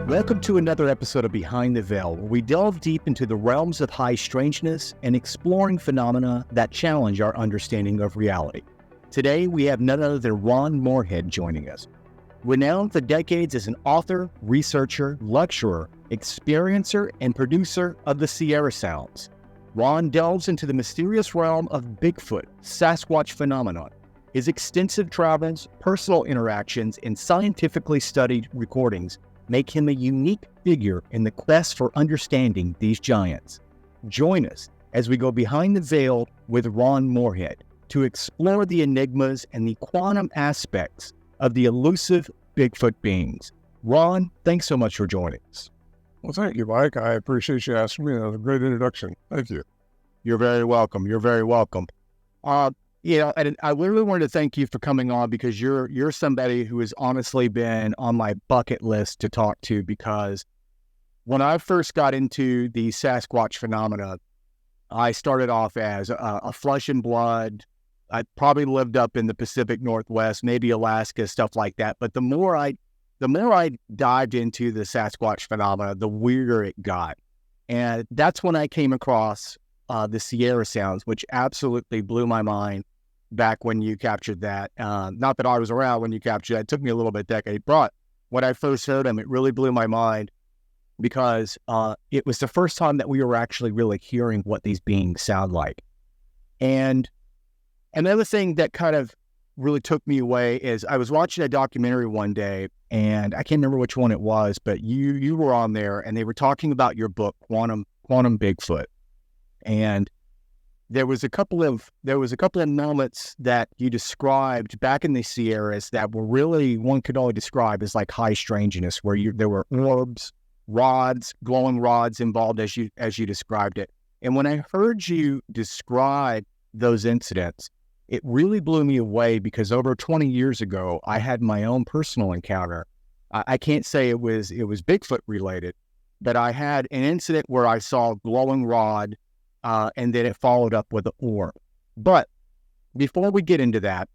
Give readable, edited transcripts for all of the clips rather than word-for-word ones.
Welcome to another episode of Behind the Veil, where we delve deep into the realms of high strangeness and exploring phenomena that challenge our understanding of reality. Today, we have none other than Ron Morehead joining us. Renowned for decades as an author, researcher, lecturer, experiencer, and producer of the Sierra Sounds, Ron delves into the mysterious realm of Bigfoot, Sasquatch phenomenon. His extensive travels, personal interactions, and scientifically studied recordings make him a unique figure in the quest for understanding these giants. Join us as we go behind the veil with Ron Morehead to explore the enigmas and the quantum aspects of the elusive Bigfoot beings. Ron, thanks so much for joining us. Well, thank you, Mike. I appreciate you asking me. That was a great introduction. Thank you. You're very welcome. You're very welcome. And I really wanted to thank you for coming on because you're somebody who has honestly been on my bucket list to talk to, because when I first got into the Sasquatch phenomena, I started off as a flesh and blood. I probably lived up in the Pacific Northwest, maybe Alaska, stuff like that. But the more I dived into the Sasquatch phenomena, the weirder it got. And that's when I came across the Sierra Sounds, which absolutely blew my mind back when you captured that. Not that I was around when you captured that. It took me a little bit decade. But when I first heard them, it really blew my mind because it was the first time that we were actually really hearing what these beings sound like. And another thing that kind of really took me away is I was watching a documentary one day, and I can't remember which one it was, but you were on there, and they were talking about your book, Quantum Bigfoot. And there was a couple of moments that you described back in the Sierras that were really, one could only describe as like high strangeness, where there were orbs, rods, glowing rods involved as you described it. And when I heard you describe those incidents, it really blew me away, because over 20 years ago, I had my own personal encounter. I can't say it was Bigfoot related, but I had an incident where I saw a glowing rod, and then it followed up with an orb. But before we get into that,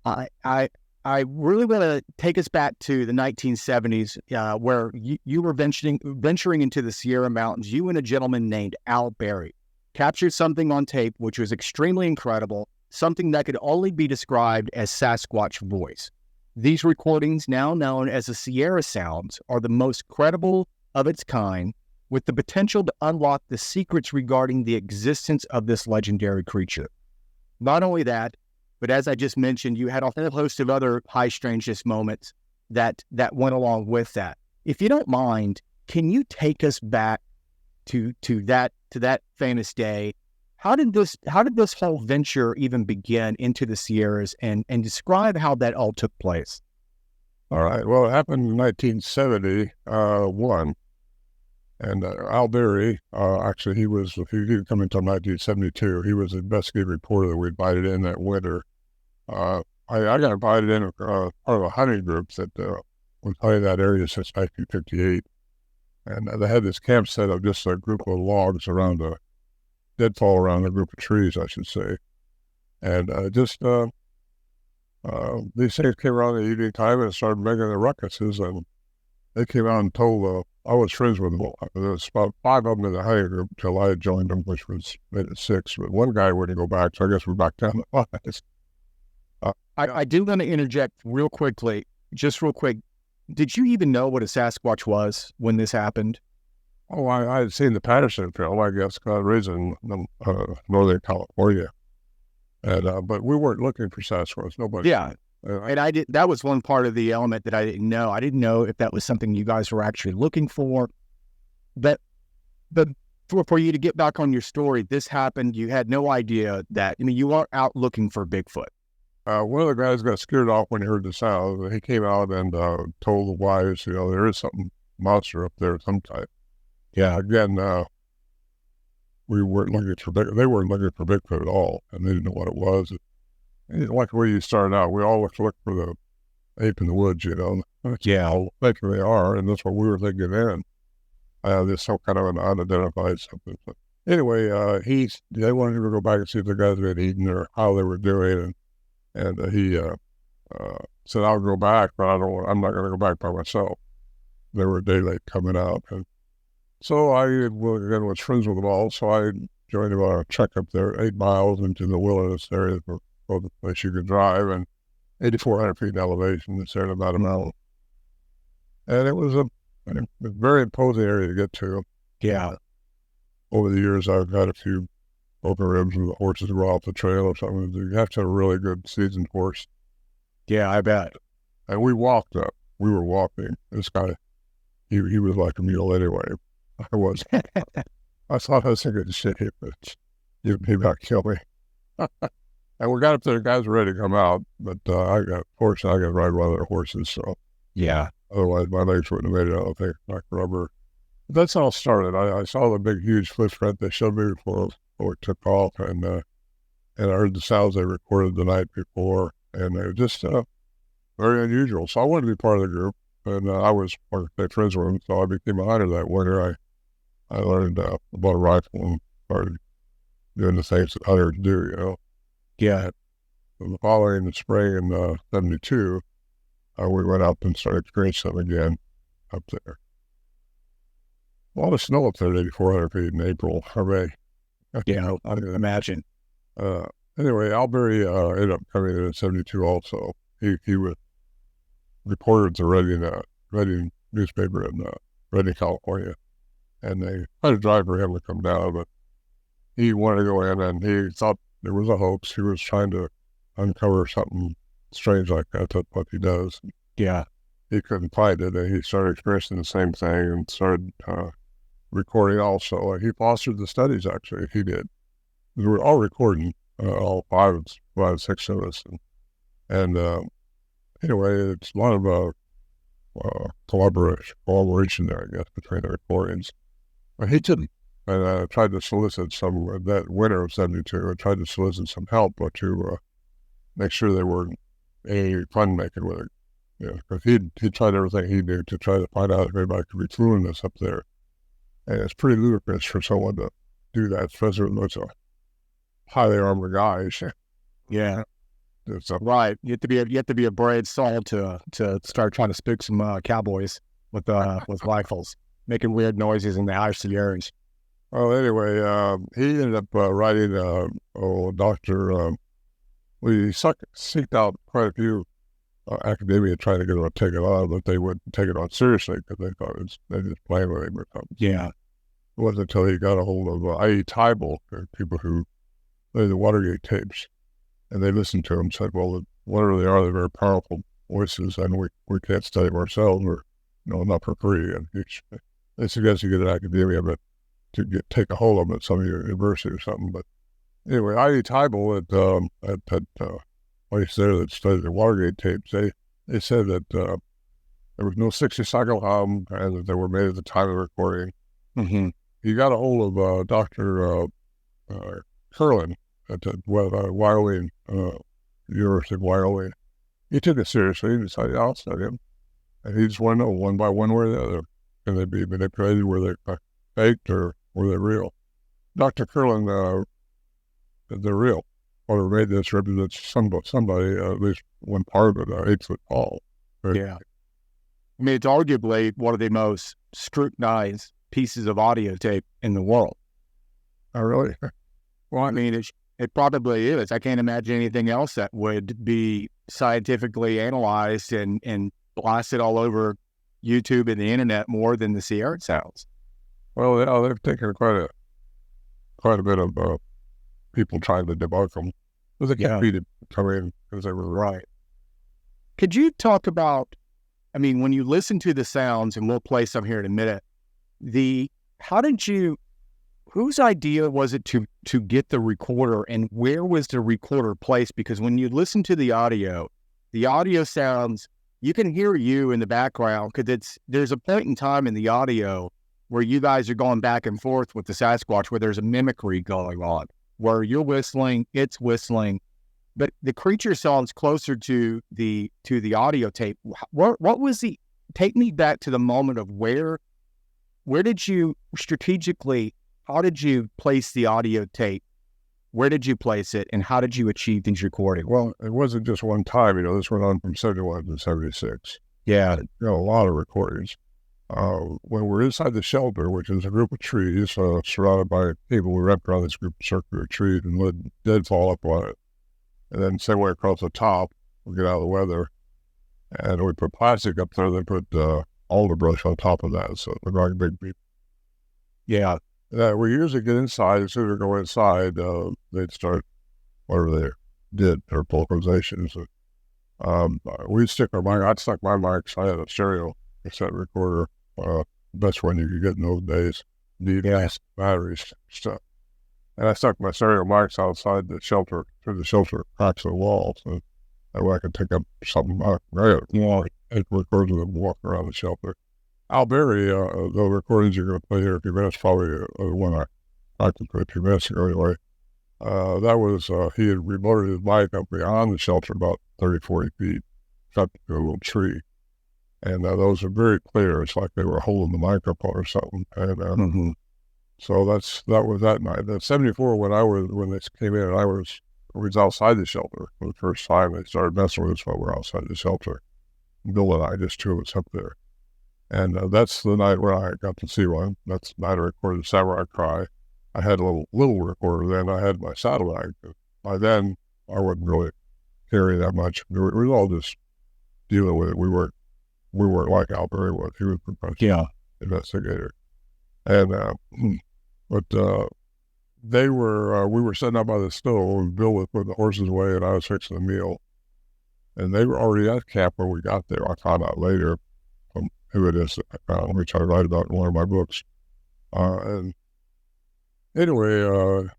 I really want to take us back to the 1970s, where you were venturing into the Sierra Mountains. You and a gentleman named Al Berry captured something on tape which was extremely incredible, something that could only be described as Sasquatch voice. These recordings, now known as the Sierra Sounds, are the most credible of its kind, with the potential to unlock the secrets regarding the existence of this legendary creature. Not only that, but as I just mentioned, you had a whole host of other high strangeness moments that went along with that. If you don't mind, can you take us back to that famous day? How did this whole venture even begin into the Sierras, and describe how that all took place? All right. Well, it happened in 1971. And Al Berry, actually, he didn't come until 1972. He was an investigative reporter that we invited in that winter. I got invited in part of a hunting group that was hunting that area since 1958. And they had this camp set of just a group of logs around a deadfall around a group of trees, I should say. And these things came around the evening time and started making the ruckuses. And they came out and told, I was friends with them. There was about 5 of them in the hunting group until I joined them, which made it 6. But one guy wouldn't go back, so I guess we're back down to 5. I do want to interject real quick. Did you even know what a Sasquatch was when this happened? Oh, I had seen the Patterson film, I guess, because I was raised in Northern California. And but we weren't looking for Sasquatch. Nobody. Yeah. And that was one part of the element that I didn't know. I didn't know if that was something you guys were actually looking for. But for you to get back on your story, this happened. You had no idea that, you weren't out looking for Bigfoot. One of the guys got scared off when he heard the sound. He came out and told the wives, there is something monster up there of some type. Yeah, again, we weren't looking for they weren't looking for Bigfoot at all, and they didn't know what it was. Like the way you started out, we all look for the ape in the woods, Yeah, thinking they are, and that's what we were thinking then. There's some kind of an unidentified something. But anyway, they wanted to go back and see if the guys had eaten or how they were doing, and he said, "I'll go back, but I'm not going to go back by myself." they were daylight coming out. And so I again was friends with them all, so I joined them on a trek up there, 8 miles into the wilderness area for the place you could drive, and 8,400 feet in elevation. It's there in about a mountain. And it was a very imposing area to get to. Yeah. Over the years, I've had a few broken ribs with the horses go off the trail or something. You have to have a really good seasoned horse. Yeah, I bet. And we walked up. We were walking. This guy, he was like a mule anyway. I was. I thought I was thinking, shit, he about to kill me. And we got up there, the guys were ready to come out, but fortunately, I got to ride one of their horses, so. Yeah. Otherwise, my legs wouldn't have made it, I don't think, like rubber. But that's how it started. I saw the big, huge footprint they showed me before it took off, and I heard the sounds they recorded the night before, and they were just very unusual. So I wanted to be part of the group, and I was friends with them, so I became a hunter that winter. I learned about a rifle and started doing the things that hunters do, you know. Yeah. And the following spring in 72, we went up and started experiencing them again up there. A lot of snow up there at 8,400 feet in April or May. Yeah, I can imagine. Anyway, Albury ended up coming in 72 also. He was reporter at the Reading newspaper in Reading, California. And they had to drive for him to come down, but he wanted to go in, and he thought there was a hoax. He was trying to uncover something strange like that. That's what he does. Yeah. He couldn't find it, and he started experiencing the same thing and started recording also. He fostered the studies, actually. He did. We were all recording, all five, six of us. And anyway, it's a lot of collaboration there, I guess, between the recordings. But he didn't. And I tried to solicit that winter of 72, I tried to solicit some help to make sure they weren't any fun making with it. Yeah, because he tried everything he knew to try to find out if anybody could be fluent this up there. And it's pretty ludicrous for someone to do that, especially when it's a highly armored guys. Yeah. Right. You have to be a brave soul to start trying to spook some cowboys with rifles, making weird noises in the high Sierras. Well, anyway, he ended up writing doctor. We seeked out quite a few academia trying to get him to take it on, but they wouldn't take it on seriously because they thought they just playing with him or something. Yeah. It wasn't until he got a hold of I.E. Tybal, people who played the Watergate tapes, and they listened to him, said, well, whatever they are, they're very powerful voices, and we can't study them ourselves, or not for free. And they suggest you get an academia, but take a hold of them at some university or something. But anyway, I.E. Tybal at place there that studied the Watergate tapes, they said that there was no 60-cycle hum, and that they were made at the time of the recording. Mm-hmm. He got a hold of Dr. Curlin at the Wyoming, University of Wyoming. He took it seriously. He decided, I'll study him. And he just wanted to know one by one where the other. Can they be manipulated? Were they faked or were they real? Dr. Curlin, they're real. Or made this represents somebody, at least one part of it, 8 foot tall. Right? Yeah. I mean, it's arguably one of the most scrutinized pieces of audio tape in the world. Oh, really? Well, I mean, it probably is. I can't imagine anything else that would be scientifically analyzed and blasted all over YouTube and the internet more than the Sierra sounds. Well, they've taken quite a bit of people trying to debunk them. But they competed to come in because they were right. Could you talk about, I mean, when you listen to the sounds, and we'll play some here in a minute, whose idea was it to get the recorder, and where was the recorder placed? Because when you listen to the audio sounds, you can hear you in the background, because there's a point in time in the audio where you guys are going back and forth with the Sasquatch, where there's a mimicry going on, where you're whistling, it's whistling, but the creature sounds closer to the audio tape. What was take me back to the moment of where did you strategically, how did you place the audio tape? Where did you place it, and how did you achieve these recordings? Well, it wasn't just one time, this went on from 71 to 76. Yeah. A lot of recordings. when we're inside the shelter, which is a group of trees surrounded by people, we wrapped around this group of circular trees and let dead fall up on it. And then same way across the top, we get out of the weather, and we put plastic up there, then put alder brush on top of that, so it looked like a big beep. Yeah. We usually get inside. As soon as we go inside, they'd start whatever they did, their vocalizations. We'd stick our mic. I'd stuck my mics. I had a stereo cassette recorder, best one you could get in those days. Yes, batteries, stuff. And I stuck my stereo mics outside the shelter, through the shelter cracks of the walls, so that way I could pick up something. It records them walking around the shelter. Al Berry, the recordings you're going to play here in a few minutes, probably the one I talked to a few minutes ago anyway. That was, he had remoted his mic up beyond the shelter about 30, 40 feet, up to a little tree. And those are very clear. It's like they were holding the microphone or something. And so that was that night. Then 74, when they came in, I was outside the shelter for the first time. They started messing with us while we were outside the shelter. Bill and I, just two of us up there. And that's the night where I got to see one. That's the night I recorded Samurai Cry. I had a little recorder then. I had my satellite. By then, I wasn't really carrying that much. We were all just dealing with it. We weren't like Al Berry was. He was a professional investigator. And but we were sitting out by the stove, and Bill was putting the horses away, and I was fixing the meal. And they were already at camp when we got there. I found out later from who it is that I found, which I write about in one of my books. And anyway, the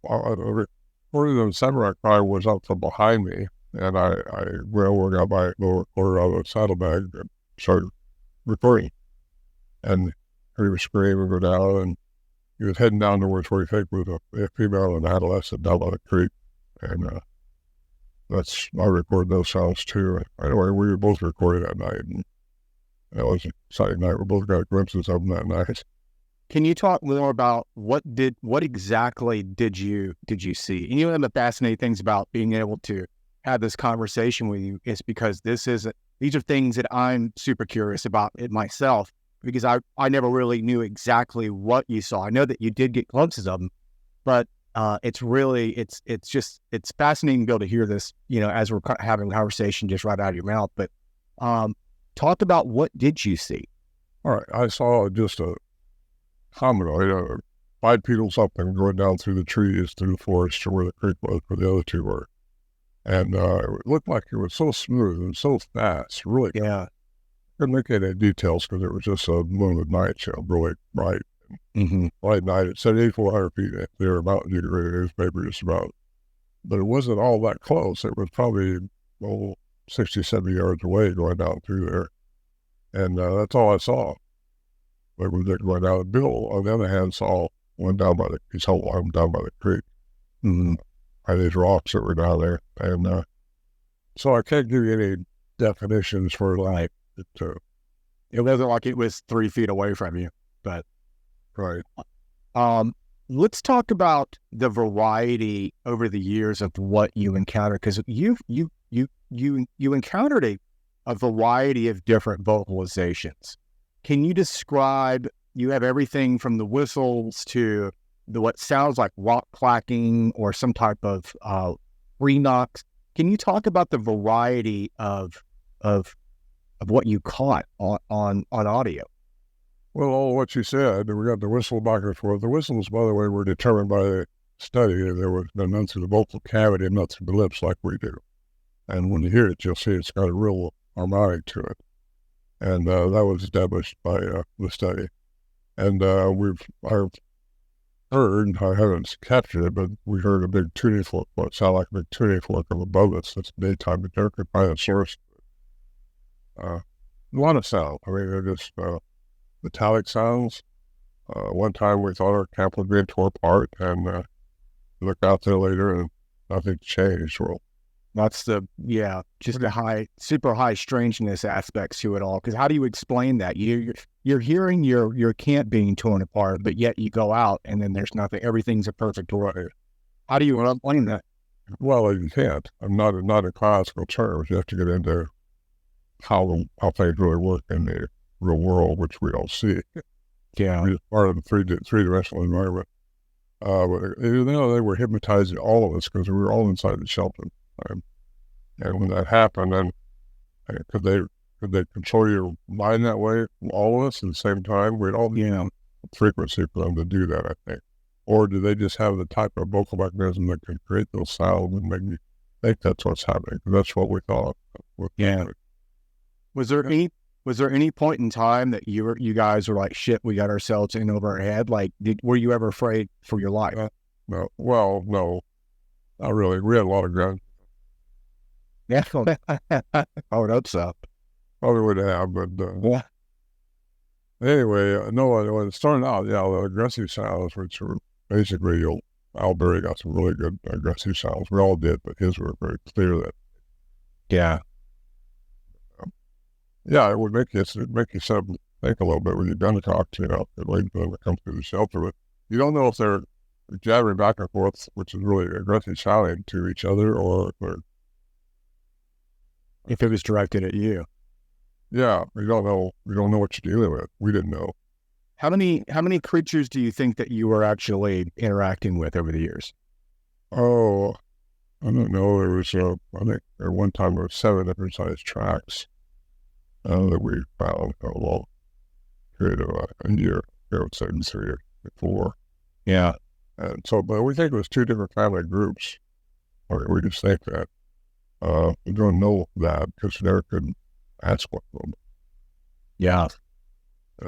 recording of Samurai Cry was up from behind me, and I got my little recorder out of a saddlebag and started recording. And he was screaming, go down, and he was heading down towards where he think was a female and adolescent down by the creek. And I recorded those sounds too. Anyway, we were both recording that night, and it was an exciting night. We both got glimpses of them that night. Can you talk more about what exactly did you see? And one of the fascinating things about being able to have this conversation with you is because these are things that I'm super curious about it myself, because I never really knew exactly what you saw. I know that you did get glimpses of them, but it's fascinating to be able to hear this, as we're having a conversation just right out of your mouth. But talk about, what did you see? All right, I saw just a hominoid, bipedal something going down through the trees, through the forest to where the creek was, where the other two were. And it looked like it was so smooth and so fast, really. Yeah. Couldn't make any details because it was just a moonlit night, really bright. Light night at 7,400 feet there, mountain you could read a newspaper just about. But it wasn't all that close. It was probably 60, 70 yards away going down through there. And that's all I saw. Like we were going down. Bill, on the other hand, saw one down by his whole arm down by the creek. And these rocks that were down there. And so I can't give you any definitions for like it. It wasn't like it was 3 feet away from you, but right. Let's talk about the variety over the years of what you encountered, because you encountered a variety of different vocalizations. Can you describe? You have everything from the whistles to what sounds like rock clacking or some type of re-knocks. Can you talk about the variety of what you caught on audio? Well, all what you said, we got the whistle back and forth. The whistles, by the way, were determined by the study. There was none through the vocal cavity and not through the lips like we do. And when you hear it, you'll see it's got a real harmonic to it. And that was established by the study. And I've heard, I haven't captured it, but we heard a big tuning fork, what sounded like a big tuning fork from above us. That's daytime, but there could find a source. A lot of sound. I mean, they're just metallic sounds. One time we thought our camp was being torn apart, and looked out there later and nothing changed. Well, that's the super high strangeness aspects to it all. Because how do you explain that? You're hearing your camp being torn apart, but yet you go out and then there's nothing. Everything's a perfect order. How do you explain that? Well, you can't. I'm not in classical terms. You have to get into how things really work in the real world, which we don't see. Yeah. We're just part of the three-dimensional environment. But you know, they were hypnotizing all of us because we were all inside the shelter. And when that happened, then could they control your mind that way, all of us at the same time? We'd all need a frequency for them to do that, I think. Or do they just have the type of vocal mechanism that can create those sounds and make me think that's what's happening? That's what we thought. Yeah. Was there any point in time that you guys were like, shit, we got ourselves in over our head? Like, were you ever afraid for your life? No. Well, no, not really. We had a lot of guns. Yeah. I would hope so. Probably would have, but yeah. Anyway, no, when it started out, the aggressive sounds, which were basically, Al Berry got some really good aggressive sounds. We all did, but his were very clear that. Yeah. Yeah, it would make you think a little bit when you're gun cocked, and waiting for them to come through the shelter. But you don't know if they're jabbering back and forth, which is really aggressive sounding to each other, or if it was directed at you. Yeah, we don't know. We don't know what you're dealing with. We didn't know. How many creatures do you think that you were actually interacting with over the years? Oh, I don't know. There was, I think at one time there were 7 different sized tracks that we found a long period of a year. I would say 3 or 4. Yeah. And so, but we think it was 2 different family groups. We just think that. We don't know that because we never could ask one of them. Yeah.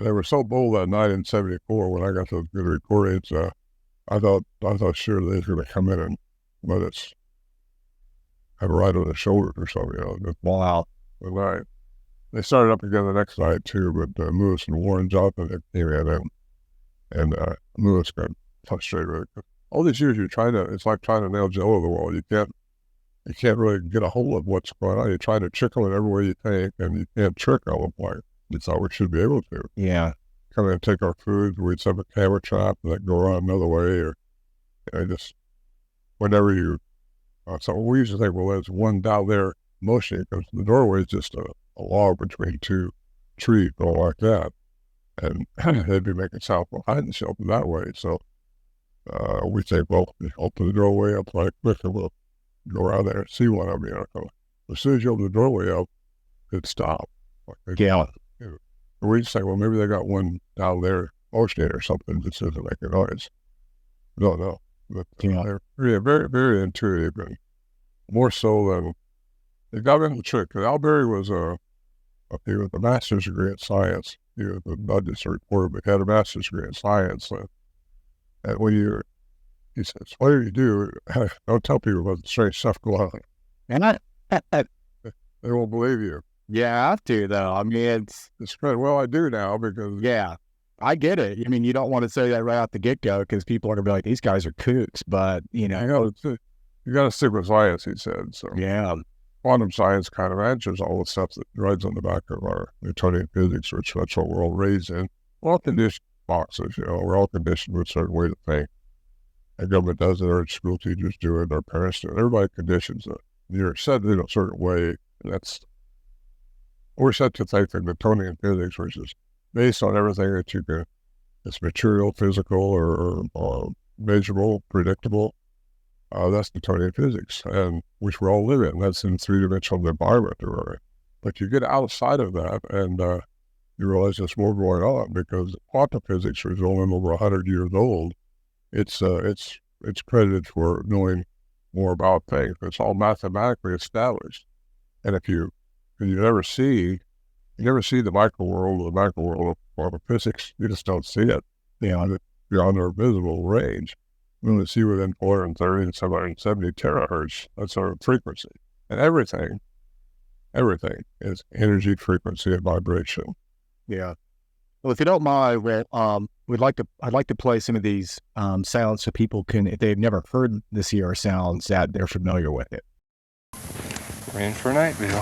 They were so bold that night in '74 when I got those good recordings. I thought sure they were going to come in and let us have a ride on the shoulders or something. Wow. The night they started up again the next night too, but Lewis and Warren Johnson came in and Lewis got frustrated with it. All these years it's like trying to nail Jello to the wall. You can't really get a hold of what's going on. You try to trick them in every way you think, and you can't trick them like you thought we should be able to. Yeah. Come in and take our food, we'd set up a camera trap and then go around another way, or just whenever you. So we used to think, well, there's one down there motioning because the doorway is just a log between 2 trees, all like that, and they'd be making sound behind the shelter that way. So we think, well, open the doorway up like quick, and we'll go around there and see one of them. As soon as you open the doorway up, it'd stop. Yeah. We just say, well, maybe they got one down there motioning or something that doesn't make a noise. We don't know. But they're very, very intuitive, and more so than they got into the trick. Because Al Berry was he was a master's degree in science. He was not just a reporter, but he had a master's degree in science. And when he says, whatever you do, don't tell people about the strange stuff going on. And They won't believe you. Yeah, I have to, though. I mean, it's great. Well, I do now because. Yeah, I get it. I mean, you don't want to say that right out the get-go because people are going to be like, these guys are kooks, but, you got to stick with science, he said. So yeah. Quantum science kind of answers all the stuff that rides on the back of our Newtonian physics, which that's what we're all raised in. We're all conditioned boxes, we're all conditioned with a certain way to think. The government does it, our school teachers do it, our parents do it. Everybody conditions it. You're set in a certain way, and we're set to think that Newtonian physics, which is based on everything that you can, it's material, physical, or measurable, predictable. That's Newtonian physics, and which we all live in. That's in 3-dimensional environment. But you get outside of that, and you realize there's more going on because quantum physics is only over 100 years old. It's credited for knowing more about things. It's all mathematically established, and if you never see the micro world or the macro world of quantum physics, you just don't see it beyond our visible range. We only see within 430 and 770 terahertz. That's our frequency, and everything is energy, frequency, and vibration. Yeah. Well, if you don't mind, I'd like to play some of these sounds so people can, if they've never heard the Sierra sounds, that they're familiar with it. We're in for a night view.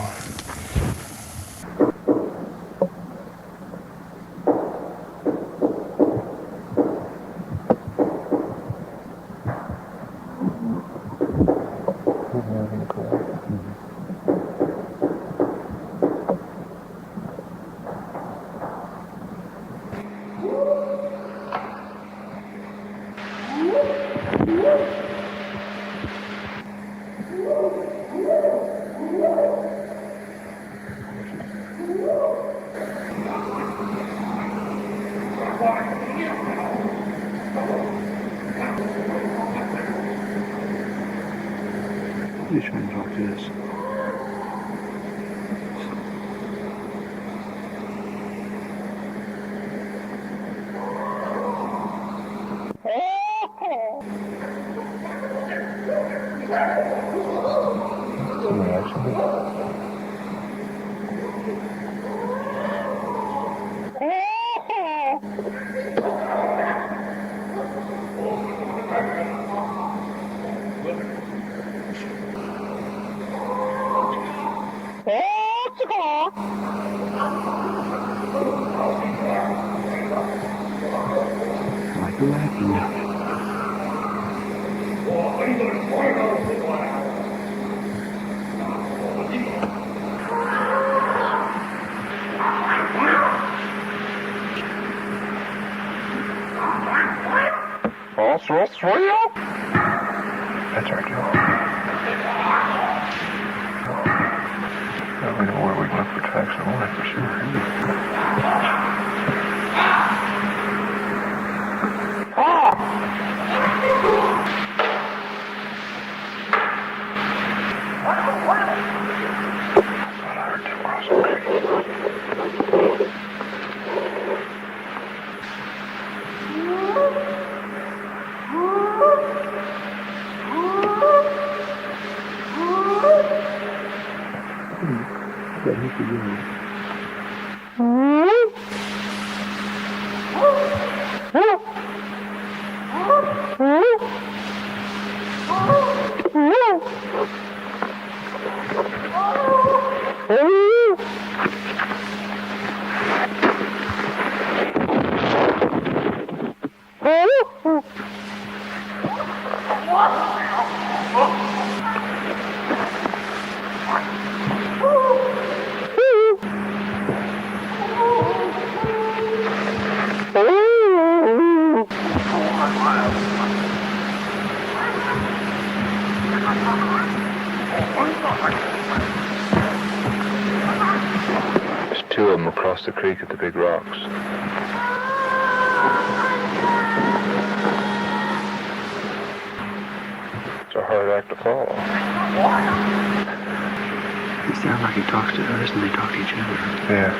He's trying to talk to us. Like a laughing. That's our job. Now we know where we can look for tracks of life for sure. There's two of them across the creek at the big rocks. It's a hard act to follow. It sounds like he talks to us and they talk to each other. Yeah.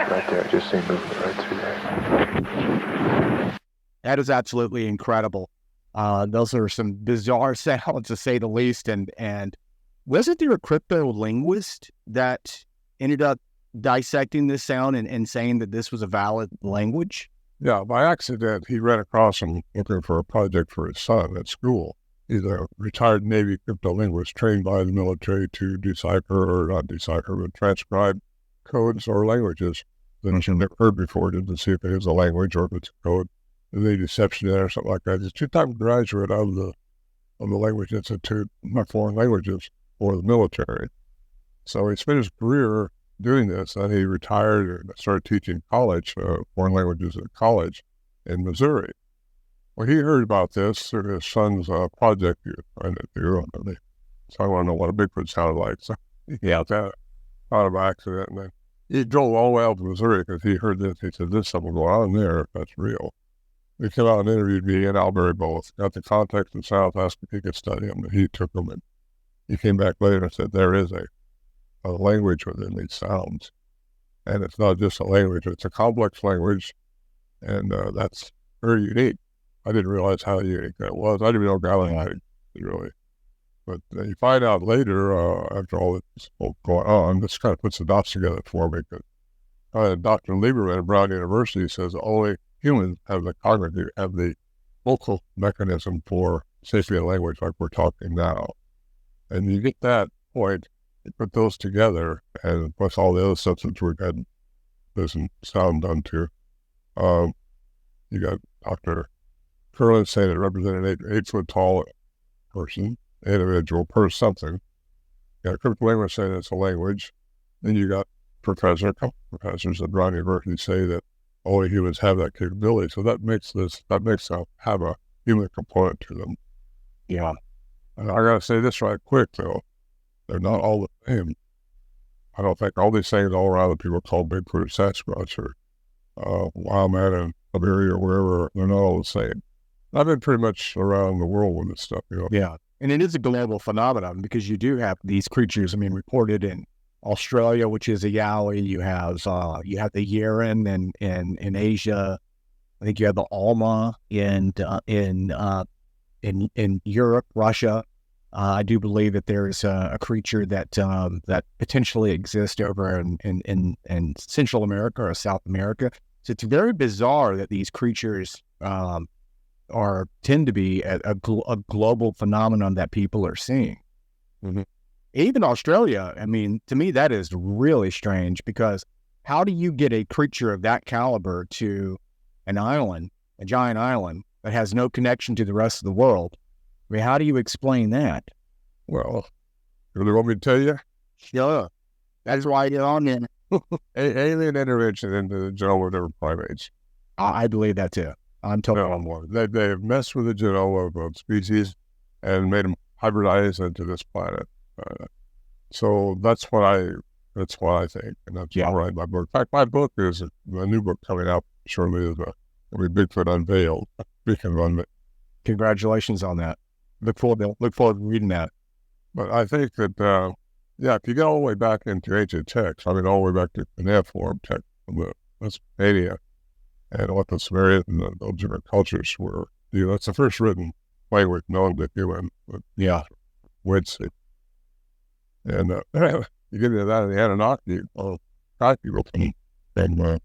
Right there, I just seen movement right through there. That is absolutely incredible. Those are some bizarre sounds, to say the least. And wasn't there a crypto linguist that ended up dissecting this sound and saying that this was a valid language? Yeah, by accident, he ran across him looking for a project for his son at school. He's a retired Navy cryptolinguist trained by the military to decipher, or not decipher, but transcribe codes or languages that he's never heard before, to see if it is a language or if it's a code. The deception or something like that. He's a two-time graduate of the Language Institute of Foreign Languages for the military. So he spent his career doing this, and he retired and started teaching college, foreign languages at college in Missouri. Well, he heard about this through his son's project he was trying to do. So I want to know what a Bigfoot sounded like. So he out that out of accident. And then he drove all the way out to Missouri because he heard this. He said, "There's something going on there if that's real." He came out and interviewed me and Albury both, got the context and sounds, asked if he could study them, and he took them. And he came back later and said, there is a language within these sounds. And it's not just a language, it's a complex language. And that's very unique. I didn't realize how unique that was. I didn't even know galvanite, really. But you find out later, after all this going on, this kind of puts the dots together for me. Because Dr. Lieberman at Brown University says only humans have the vocal mechanism for sapient language like we're talking now. And you get that point, you put those together, and plus all the other substances we've had listen sound done to. You got Dr. Curlin saying it represented an 8 foot tall person, individual, per something. You got cryptic language saying it's a language. Then you got a couple professors at Brown University say that only humans have that capability. So that makes them have a human component to them. Yeah. And I gotta say this right quick though. They're not all the same. I don't think all these things all around that people call Bigfoot or Sasquatch or Wild Man in Siberia or wherever, they're not all the same. I've been pretty much around the world with this stuff, Yeah. And it is a global phenomenon because you do have these creatures, reported in Australia, which is a yowie. You have the Yeren in Asia. I think you have the Alma in Europe, Russia. I do believe that there is a creature that potentially exists over in Central America or South America. So it's very bizarre that these creatures tend to be a global phenomenon that people are seeing. Mm-hmm. Even Australia, to me, that is really strange because how do you get a creature of that caliber to an island, a giant island that has no connection to the rest of the world? How do you explain that? Well, you really want me to tell you? Sure. That's why you're on in. Alien intervention into the genome of different primates. I believe that too. I'm totally on board. They have messed with the genome of species and made them hybridize into this planet. So that's what I think, and that's why I write my book. In fact, my book is a new book coming out shortly. Is Bigfoot Unveiled. Speaking of unveiled, congratulations on that. Look forward to reading that. But I think that if you get all the way back into ancient texts, all the way back to cuneiform text from the Mesopotamia, and what the Sumerians and those different cultures were, that's the first written language known to human. Wednesday. And you get into that in the Anunnaki, or people from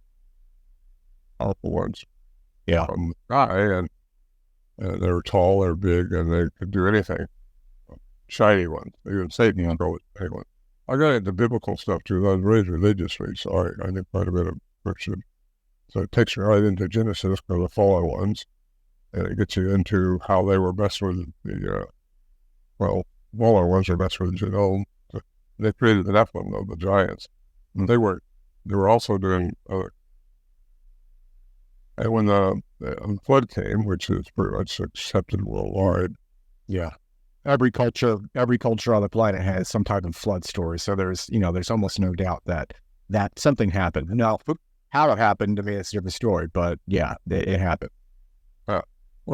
powerful ones. Yeah. From the sky, and they're tall, they're big, and they could do anything. Shiny ones. Even Satan can go with anyone. I got into biblical stuff too. I was raised religiously, so I did quite a bit of Christian. So it takes you right into Genesis for the fallen ones, and it gets you into how they were messing with the fallen ones are messing with the genome. So they created the Nephilim, though, the giants. And they were also doing other. And when the flood came, which is pretty much accepted worldwide. Yeah. Every culture on the planet has some type of flood story. So there's almost no doubt that something happened. Now, how it happened, it's a different story, but yeah, it happened. Well,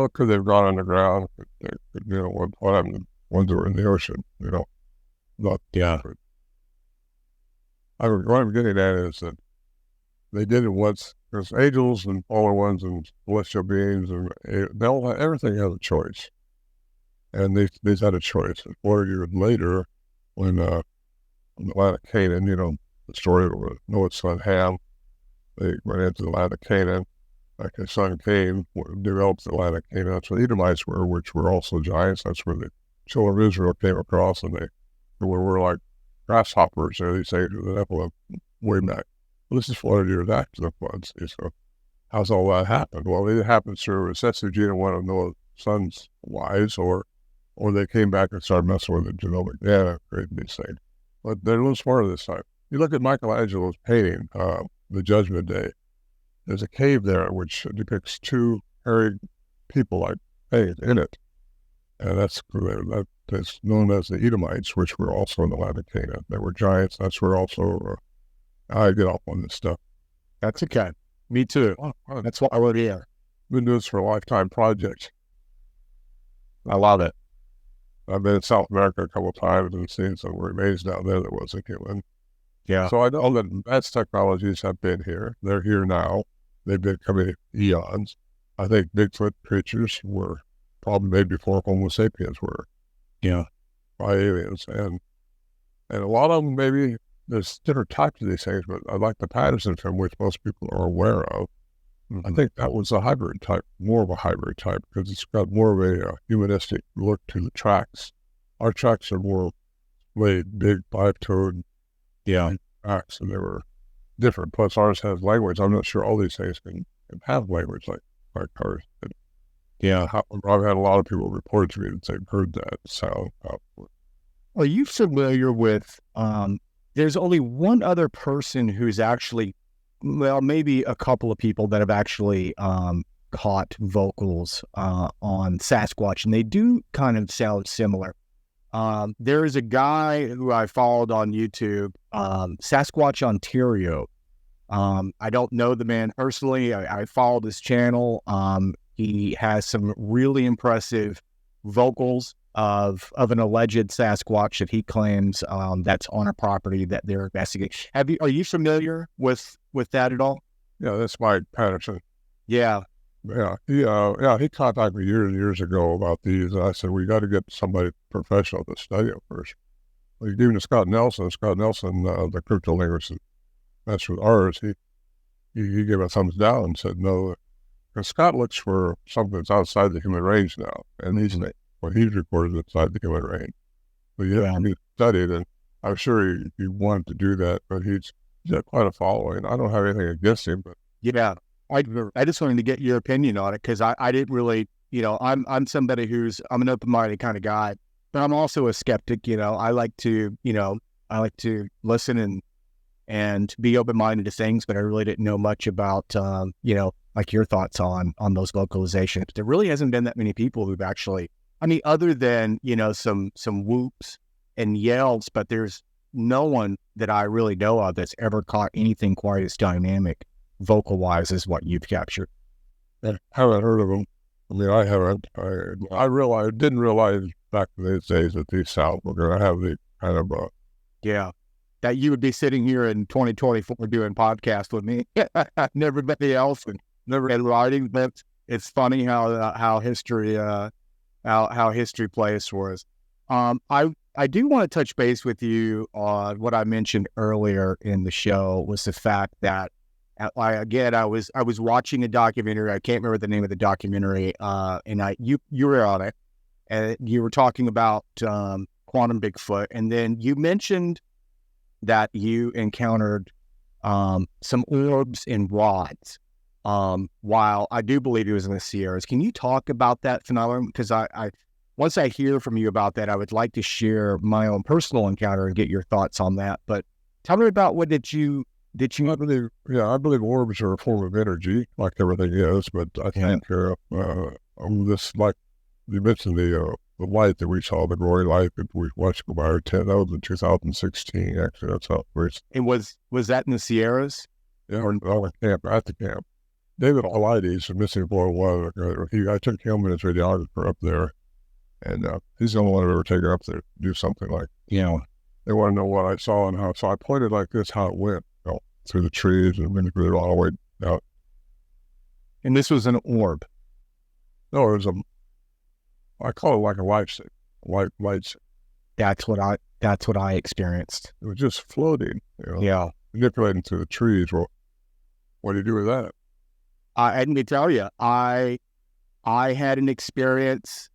because they've gone underground, what happened to the ones that were in the ocean, not. Yeah. What I'm getting at is that they did it once. There's angels and fallen ones and celestial beings, and everything has a choice. And they've had a choice. 400 years later, when in the land of Canaan, the story of Noah's son Ham, they went into the land of Canaan. Like his son came, developed the land of Canaan. That's where the Edomites were, which were also giants. That's where the children of Israel came across, and they were like grasshoppers. They say to the Nephilim way back. Well, this is 400 years after the floods. So how's all that happened? Well, it happened through recessive gene of one of Noah's son's wives, or they came back and started messing with the genomic data, creating these things. But they're a little smarter this time. You look at Michelangelo's painting, The Judgment Day. There's a cave there which depicts two hairy people like paint in it. And that's known as the Edomites, which were also in the land of Canaan. They were giants. That's where also I get off on this stuff. That's okay. Me too. That's what I wrote here. Been doing this for a lifetime project. I love it. I've been in South America a couple of times and seen some remains down there that wasn't human. Yeah. So I know that advanced technologies have been here. They're here now. They've been coming eons. I think Bigfoot creatures were probably made before Homo sapiens were. Yeah. By aliens. And a lot of them, maybe there's different types of these things, but I like the Patterson film, which most people are aware of. I think that was a hybrid type, more of a hybrid type, because it's got more of a humanistic look to the tracks. Our tracks are more laid, big, five-toed tracks, and they were different. Plus, ours has language. I'm not sure all these things can have language like ours. However, I've had a lot of people report to me that they've heard that sound. Are you familiar with, there's only one other person who's actually, well, maybe a couple of people that have actually caught vocals on Sasquatch, and they do kind of sound similar. There is a guy who I followed on YouTube, Sasquatch Ontario. I don't know the man personally. I followed his channel. He has some really impressive vocals of an alleged Sasquatch that he claims that's on a property that they're investigating. Are you familiar with that at all? Yeah, that's Mike Patterson. Yeah. Yeah, he contacted me years and years ago about these, and I said, we got to get somebody professional to study it first. Like even Scott Nelson, the cryptolinguist, that's with ours, he gave a thumbs down and said no, because Scott looks for something that's outside the human range now, and what he's recorded inside the human range. So you have to be studied, and I'm sure he wanted to do that, but he's got quite a following. I don't have anything against him, but yeah. I just wanted to get your opinion on it because I didn't really, I'm somebody I'm an open-minded kind of guy, but I'm also a skeptic. I like to listen and be open-minded to things, but I really didn't know much about, like your thoughts on those vocalizations. There really hasn't been that many people who've actually, other than, some whoops and yells, but there's no one that I really know of that's ever caught anything quite as dynamic vocal-wise as what you've captured. I haven't heard of them. I haven't. I didn't realize back in those days that these sounds were going to have the kind of that you would be sitting here in 2024 doing podcast with me. Never anybody else and never been writing, but it's funny how history plays for us. I do want to touch base with you on what I mentioned earlier in the show was the fact that I was watching a documentary. I can't remember the name of the documentary, and you were on it, and you were talking about quantum Bigfoot, and then you mentioned that you encountered some orbs and rods. While I do believe it was in the Sierras, can you talk about that phenomenon? Because I once I hear from you about that, I would like to share my own personal encounter and get your thoughts on that. But tell me about what did you? I believe orbs are a form of energy, like everything is. But I think this, like you mentioned, the light that we saw, the glory light that we watched go by our tent. That was in 2016. Actually, that's how it was. And was that in the Sierras? Yeah, at the camp. David Alides, a missing boy, I took him and his radiographer up there, and he's the only one I've ever taken up there to do something like. They want to know what I saw and how. So I pointed like this, how it went. Through the trees and manipulated all the way out. And this was an orb? No, it was I call it like a light stick. Light stick. That's what I experienced. It was just floating, manipulating through the trees. Well, what do you do with that? Let me tell you, I had an experience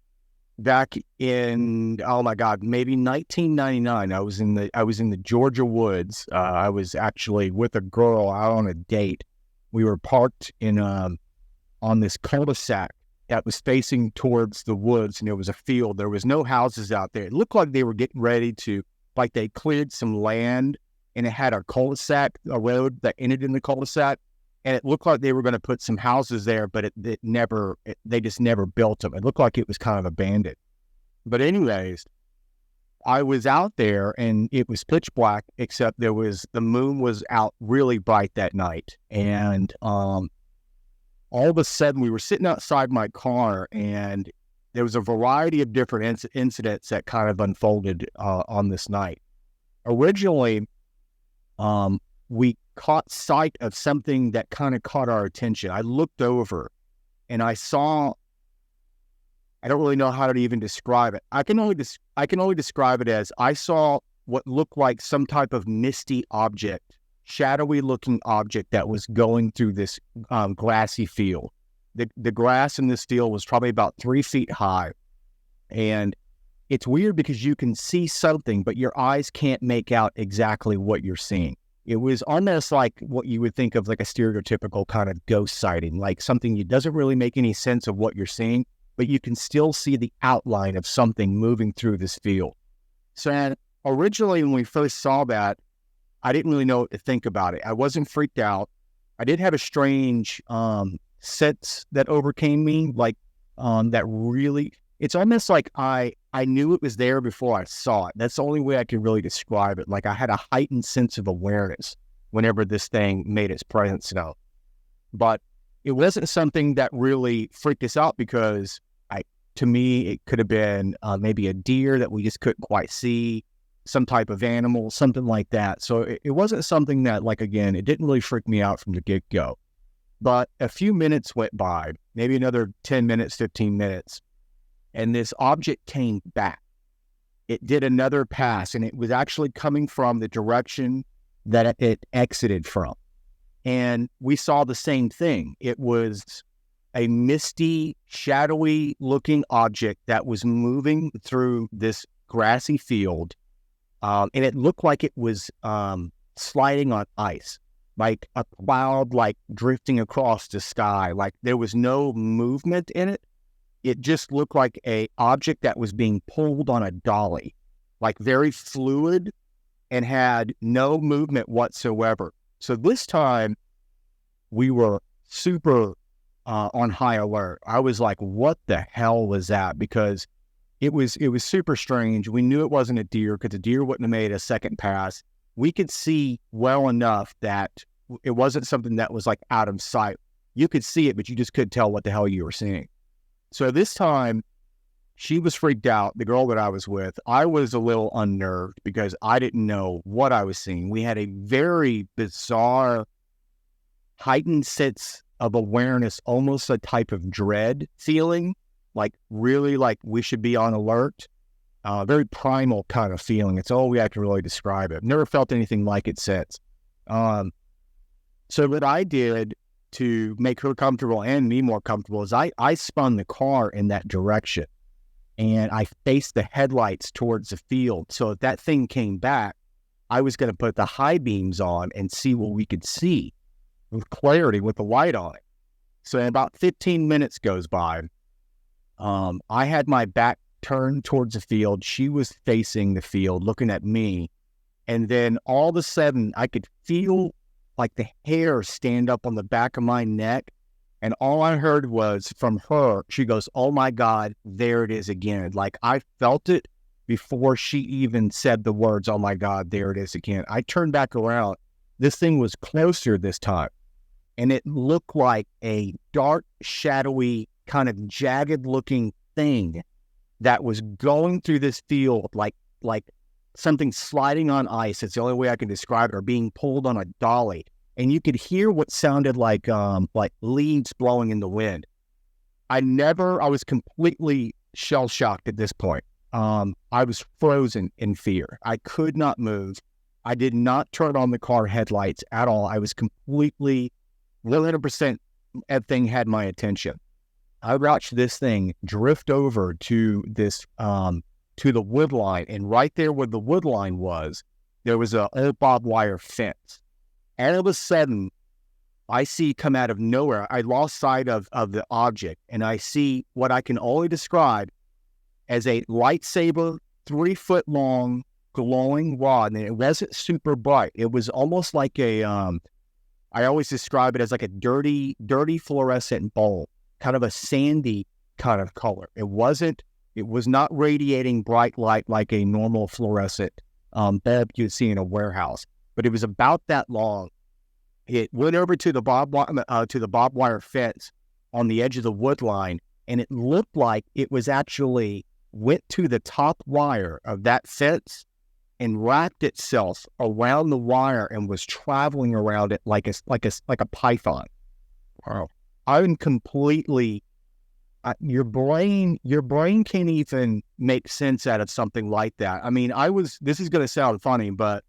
back in, oh my God, maybe 1999. I was in the Georgia woods. I was actually with a girl out on a date. We were parked on this cul-de-sac that was facing towards the woods, and there was a field. There was no houses out there. It looked like they were getting ready to, like they cleared some land, and it had a cul-de-sac, a road that ended in the cul-de-sac. And it looked like they were going to put some houses there, but they just never built them. It looked like it was kind of abandoned. But anyways, I was out there and it was pitch black, except the moon was out really bright that night. And all of a sudden we were sitting outside my car, and there was a variety of different incidents that kind of unfolded on this night. Originally, we caught sight of something that kind of caught our attention. I looked over and I saw, I don't really know how to even describe it. I can only describe it as I saw what looked like some type of misty object, shadowy looking object that was going through this grassy field. The grass in this field was probably about 3 feet high. And it's weird because you can see something, but your eyes can't make out exactly what you're seeing. It was almost like what you would think of like a stereotypical kind of ghost sighting, like something that doesn't really make any sense of what you're seeing, but you can still see the outline of something moving through this field. So originally when we first saw that, I didn't really know what to think about it. I wasn't freaked out. I did have a strange sense that overcame me, like that really, it's almost like I knew it was there before I saw it. That's the only way I can really describe it. Like I had a heightened sense of awareness whenever this thing made its presence known. But it wasn't something that really freaked us out because to me, it could have been maybe a deer that we just couldn't quite see, some type of animal, something like that. So it wasn't something that, like, again, it didn't really freak me out from the get-go. But a few minutes went by, maybe another 10 minutes, 15 minutes, and this object came back. It did another pass, and it was actually coming from the direction that it exited from. And we saw the same thing. It was a misty, shadowy looking object that was moving through this grassy field. And it looked like it was sliding on ice, like a cloud, like drifting across the sky. Like there was no movement in it. It just looked like a object that was being pulled on a dolly, like very fluid and had no movement whatsoever. So this time we were super on high alert. I was like, what the hell was that? Because it was super strange. We knew it wasn't a deer because the deer wouldn't have made a second pass. We could see well enough that it wasn't something that was like out of sight. You could see it, but you just couldn't tell what the hell you were seeing. So this time, she was freaked out, the girl that I was with. I was a little unnerved because I didn't know what I was seeing. We had a very bizarre, heightened sense of awareness, almost a type of dread feeling, like really like we should be on alert. Very primal kind of feeling. It's all we have to really describe it. Never felt anything like it since. So what I did to make her comfortable and me more comfortable is I spun the car in that direction and I faced the headlights towards the field. So if that thing came back, I was going to put the high beams on and see what we could see with clarity with the light on it. So about 15 minutes goes by. I had my back turned towards the field. She was facing the field, looking at me. And then all of a sudden, I could feel like the hair stand up on the back of my neck. And all I heard was from her, she goes, "Oh my God, there it is again." Like I felt it before she even said the words, "Oh my God, there it is again." I turned back around. This thing was closer this time. And it looked like a dark, shadowy, kind of jagged looking thing that was going through this field like something sliding on ice. It's the only way I can describe it, or being pulled on a dolly. And you could hear what sounded like leaves blowing in the wind. I was completely shell-shocked at this point. I was frozen in fear. I could not move. I did not turn on the car headlights at all. I was completely 100%, that thing had my attention. I watched this thing drift over to this, to the wood line. And right there where the wood line was, there was a barbed wire fence. And all of a sudden, I see come out of nowhere, I lost sight of the object. And I see what I can only describe as a lightsaber, 3-foot long, glowing rod. And it wasn't super bright. It was almost like I always describe it as like a dirty fluorescent bulb, kind of a sandy kind of color. It was not radiating bright light like a normal fluorescent bulb you'd see in a warehouse, but it was about that long. It went over to the barbed wire fence on the edge of the wood line, and it looked like it was actually went to the top wire of that fence and wrapped itself around the wire and was traveling around it like a python. Wow. I'm completely, your brain can't even make sense out of something like that. I mean, this is going to sound funny, but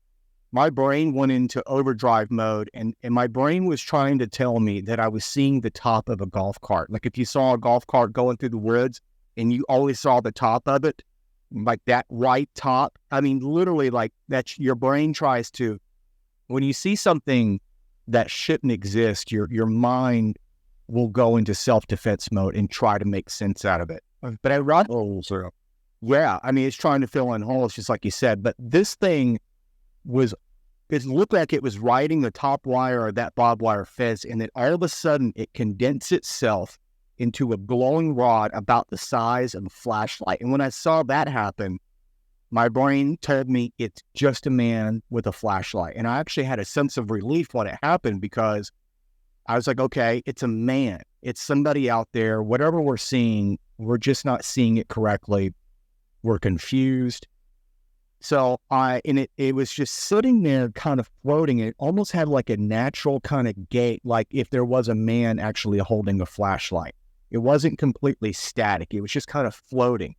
my brain went into overdrive mode, and my brain was trying to tell me that I was seeing the top of a golf cart. Like if you saw a golf cart going through the woods and you always saw the top of it, like that right top. I mean, literally, like that's your brain tries to, when you see something that shouldn't exist, your mind will go into self-defense mode and try to make sense out of it. But yeah, I mean, it's trying to fill in holes, just like you said. But this thing it looked like it was riding the top wire of that barbed wire fence, and then all of a sudden it condensed itself into a glowing rod about the size of a flashlight. And when I saw that happen, my brain told me it's just a man with a flashlight. And I actually had a sense of relief when it happened, because I was like, okay, it's a man. It's somebody out there. Whatever we're seeing, we're just not seeing it correctly. We're confused. So it was just sitting there kind of floating. It almost had like a natural kind of gait, like if there was a man actually holding a flashlight. It wasn't completely static. It was just kind of floating.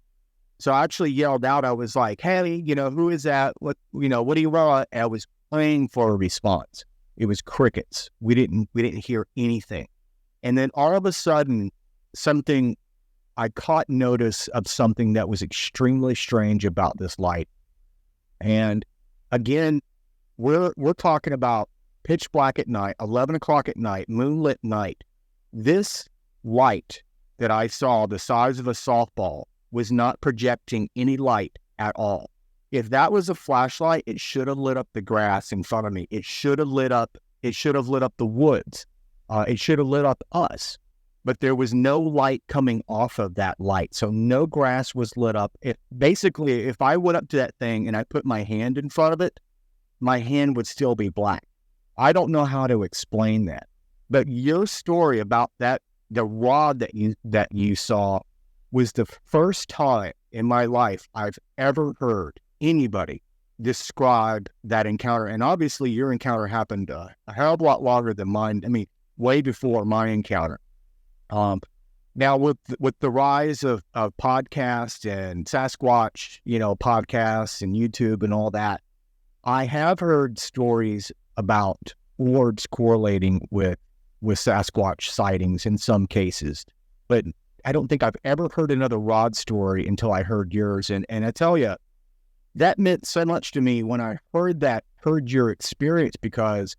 So I actually yelled out. I was like, hey, who is that? What do you want? I was praying for a response. It was crickets. We didn't hear anything. And then all of a sudden, I caught notice of something that was extremely strange about this light. And again, we're talking about pitch black at night, 11 o'clock at night, moonlit night. This light that I saw, the size of a softball, was not projecting any light at all. If that was a flashlight, it should have lit up the grass in front of me. It should have lit up the woods. It should have lit up us. But there was no light coming off of that light. So no grass was lit up. If I went up to that thing and I put my hand in front of it, my hand would still be black. I don't know how to explain that. But your story about that, the rod that you saw, was the first time in my life I've ever heard anybody describe that encounter. And obviously your encounter happened a hell of a lot longer than mine. I mean, way before my encounter. Now with the rise of podcasts and Sasquatch, podcasts and YouTube and all that, I have heard stories about orbs correlating with Sasquatch sightings in some cases, but I don't think I've ever heard another rod story until I heard yours. And I tell you, that meant so much to me when I heard your experience, because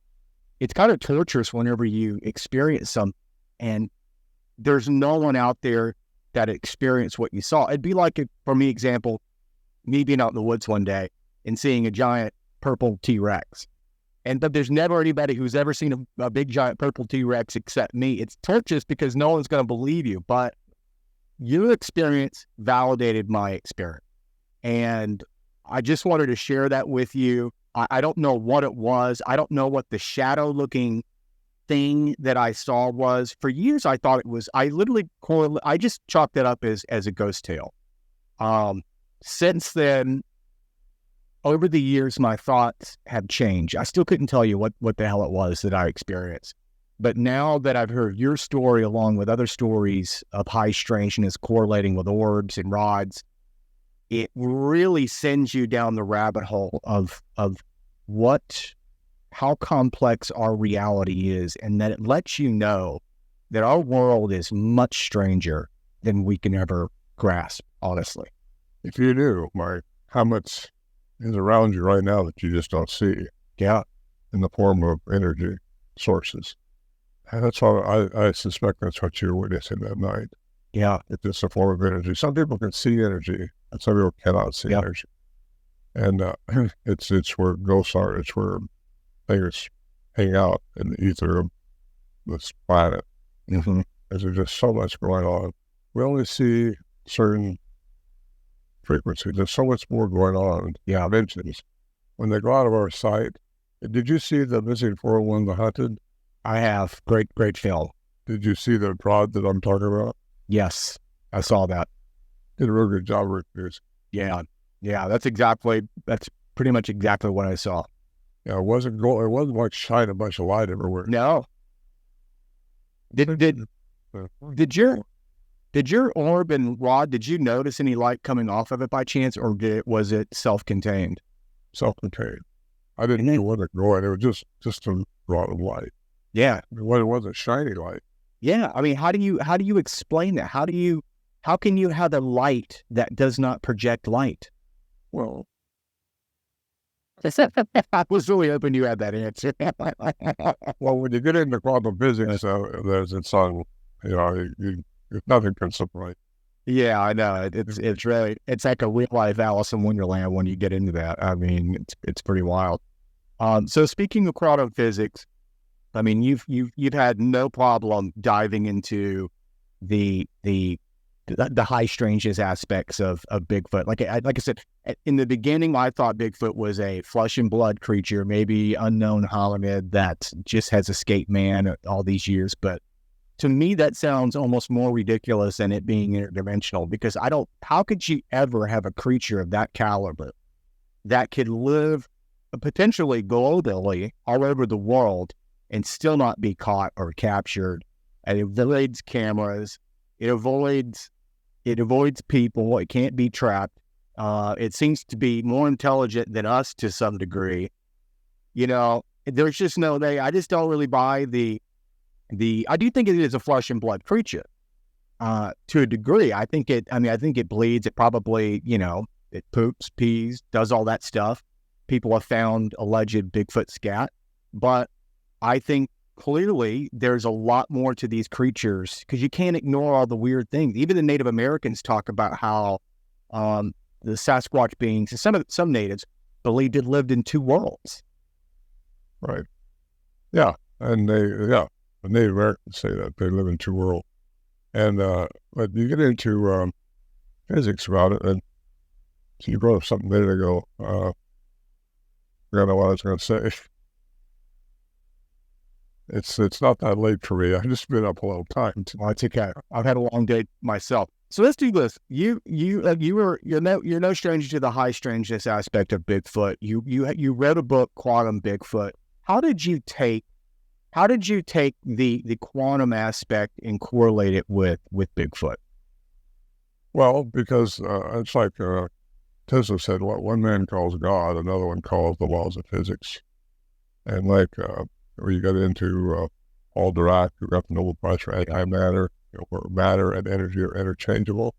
it's kind of torturous whenever you experience some, and there's no one out there that experienced what you saw. It'd be like, for me, example, me being out in the woods one day and seeing a giant purple T-Rex. But there's never anybody who's ever seen a big giant purple T-Rex except me. It's torturous because no one's going to believe you, but your experience validated my experience. And I just wanted to share that with you. I don't know what it was. I don't know what the shadow-looking thing that I saw was. For years, I thought it was, I just chalked it up as a ghost tale. Since then, over the years, my thoughts have changed. I still couldn't tell you what the hell it was that I experienced. But now that I've heard your story, along with other stories of high strangeness correlating with orbs and rods, it really sends you down the rabbit hole of how complex our reality is, and that it lets you know that our world is much stranger than we can ever grasp, honestly. If you knew, Mike, how much is around you right now that you just don't see. Yeah. In the form of energy sources. And that's all, I suspect that's what you're witnessing that night. Yeah. It's just a form of energy. Some people can see energy, and some people cannot see energy. And it's where ghosts are. It's where things hang out in the ether of this planet. Mm-hmm. There's just so much going on. We only see certain frequencies. There's so much more going on. Yeah. Dimensions. When they go out of our sight, did you see the missing 401, The Hunted? I have. Great film. Did you see the prod that I'm talking about? Yes, I saw that. Did a real good job with this. Yeah. That's pretty much exactly what I saw. Yeah, it wasn't like shining a bunch of light everywhere. No. Did Did your orb and rod, did you notice any light coming off of it by chance, or was it self-contained? Self-contained. I didn't know where to go, and it was just a rod of light. Yeah. It wasn't shiny light. Yeah. I mean, how do you explain that? How can you have a light that does not project light? Well, I was really hoping you had that answer. well, when you get into quantum physics, it's on, nothing can separate. Yeah, I know. It's like a real life Alice in Wonderland when you get into that. I mean, it's pretty wild. So speaking of quantum physics, I mean, you've had no problem diving into the high strangeness aspects of Bigfoot. Like I said, in the beginning, I thought Bigfoot was a flesh and blood creature, maybe unknown hominid that just has escaped man all these years. But to me, that sounds almost more ridiculous than it being interdimensional, because how could you ever have a creature of that caliber that could live potentially globally all over the world and still not be caught or captured? And it avoids cameras. It avoids people. It can't be trapped. It seems to be more intelligent than us to some degree. There's just no way. I just don't really buy I do think it is a flesh and blood creature, to a degree. I think it bleeds. It probably, it poops, pees, does all that stuff. People have found alleged Bigfoot scat, but I think clearly there's a lot more to these creatures, because you can't ignore all the weird things. Even the Native Americans talk about how the Sasquatch beings, some natives believed it lived in two worlds. Right. Yeah. And the Native Americans say that they live in two worlds. And but you get into physics about it, and so you brought up something a minute ago. I don't know what I was going to say. It's not that late for me. I've just been up a long time. Well, it's okay. I've had a long day myself. So let's do this. You're no stranger to the high strangeness aspect of Bigfoot. You read a book, Quantum Bigfoot. How did you take the quantum aspect and correlate it with Bigfoot? Well, because it's like Tesla said, what one man calls God, another one calls the laws of physics. And like where you got into Paul Dirac, who got the Nobel Prize for antimatter, where matter and energy are interchangeable.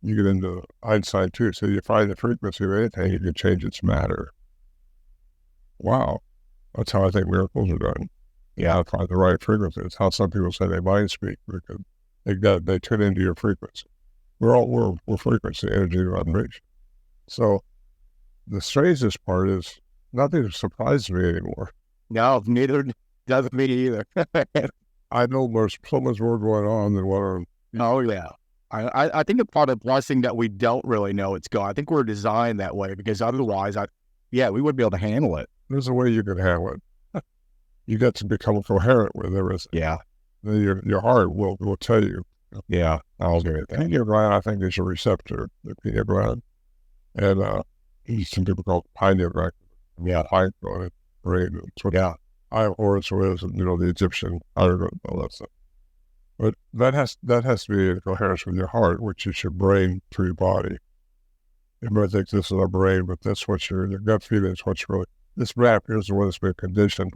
You get into Einstein too. So you find the frequency of anything, you can change its matter. Wow. That's how I think miracles are done. Yeah, find the right frequency. It's how some people say they mind speak, because they tune into your frequency. We're frequency, energy, vibration. So the strangest part is nothing surprises me anymore. No, neither doesn't me either. I know there's so much more going on than what I'm. Oh yeah, I think a part of the blessing that we don't really know it's going. I think we're designed that way, because otherwise, we wouldn't be able to handle it. There's a way you can handle it. You got to become coherent with everything. Yeah. Then your heart will tell you. Yeah, I'll agree with that. Pineal gland, I think, is a receptor. The pineal gland, and some people call it pineal gland. Yeah, pineal gland, brain. Yeah. I have Horus, the Egyptian hieroglyph, all that stuff. But that has to be in coherence with your heart, which is your brain through your body. Everybody thinks this is our brain, but that's what your gut feeling is. What's really this map is the one that's been conditioned.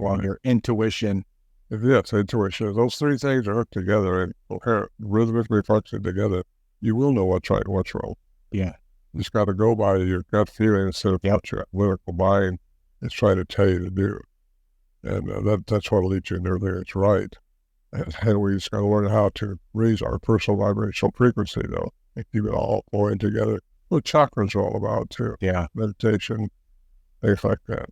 On your intuition. Yes, intuition. Those three things are hooked together and coherent, rhythmically function together. You will know what's right and what's wrong. Yeah. You just got to go by your gut feeling instead of what your analytical mind is trying to tell you to do. And that's what leads you in everything that's right. And we just got to learn how to raise our personal vibrational frequency, though, and keep it all flowing together. What chakras are all about, too. Yeah. Meditation, things like that.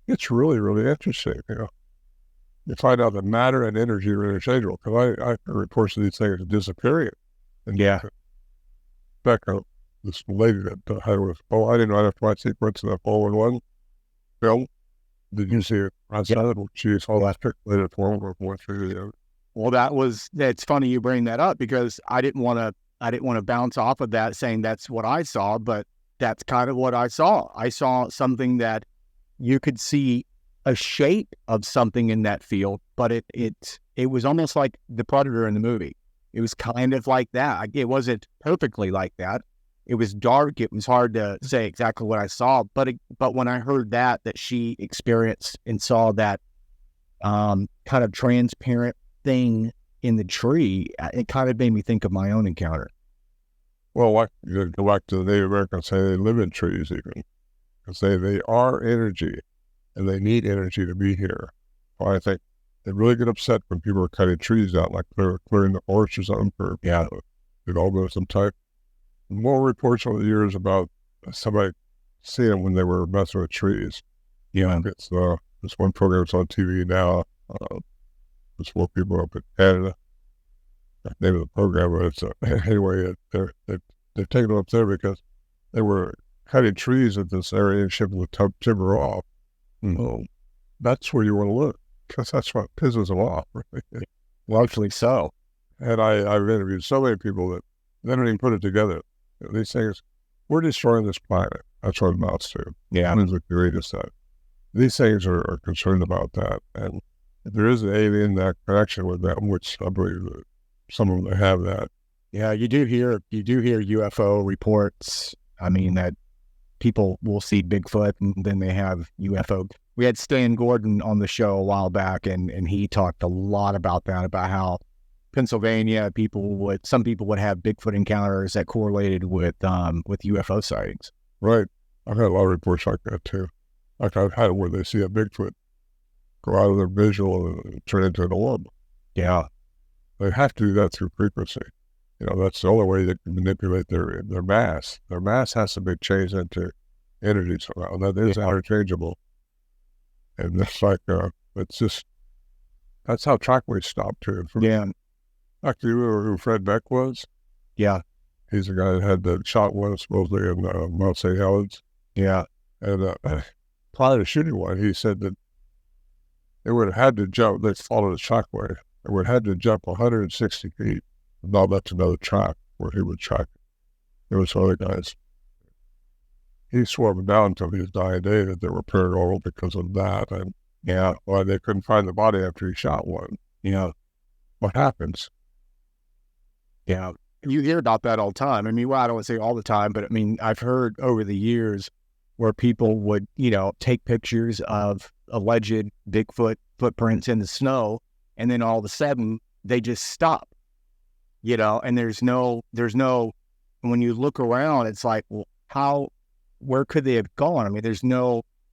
It's really, really interesting, You find out that matter and energy are interchangeable, because I heard reports of these things disappearing. And yeah. Back this lady that had with, I didn't know enough to watch sequence in the 411 film. Did you see it? I saw it. She saw that later form or went through the. Well, that's funny you bring that up, because I didn't want to bounce off of that saying that's what I saw, but that's kind of what I saw. I saw something that you could see a shape of something in that field, but it was almost like the predator in the movie. It was kind of like that. It wasn't perfectly like that. It was dark. It was hard to say exactly what I saw, but when I heard that she experienced and saw that kind of transparent thing in the tree, it kind of made me think of my own encounter. Well, like you go back to the Native Americans, say they live in trees even, because they are energy, and they need energy to be here. Well, I think they really get upset when people are cutting trees out, like they're clearing the forest or something for development of some type. More reports over the years about somebody seeing them when they were messing with trees. Yeah, it's this one program that's on TV now. It's woke people up in Canada. The name of the program, but it's anyway. They've taken them up there because they were cutting trees in this area and shipping the timber off. Well, that's where you want to look, because that's what pisses them off. Right? Largely so. And I've interviewed so many people that they don't even put it together. These things, we're destroying this planet. That's what it amounts to. Yeah. The greatest that. These things are concerned about that. And if there is an alien that connection with them, which I believe that some of them have that. Yeah, you do hear UFO reports. I mean, that people will see Bigfoot and then they have UFO. We had Stan Gordon on the show a while back, and he talked a lot about that, about how Pennsylvania some people would have Bigfoot encounters that correlated with UFO sightings. Right. I've had a lot of reports like that too. Like I've had where they see a Bigfoot go out of their visual and turn into an orb. Yeah. They have to do that through frequency. That's the only way they can manipulate their mass. Their mass has to be changed into energy somehow. That is interchangeable. And it's like, it's just, that's how trackways stop too. Yeah. Actually, you remember who Fred Beck was? Yeah. He's the guy that had the shot one supposedly in Mount St. Helens. Yeah. And prior to shooting one, he said that they would have had to jump, they followed a trackway. They would have had to jump 160 feet. Now that's another track where he would track it. There was other guys. He swore them down until his dying day that they were paranormal because of that. And why they couldn't find the body after he shot one. What happens? Yeah. You hear about that all the time. I mean, well, I don't want to say all the time, but I mean, I've heard over the years where people would, take pictures of alleged Bigfoot footprints in the snow, and then all of a sudden they just stop. And there's no, when you look around, it's like, well, where could they have gone? I mean,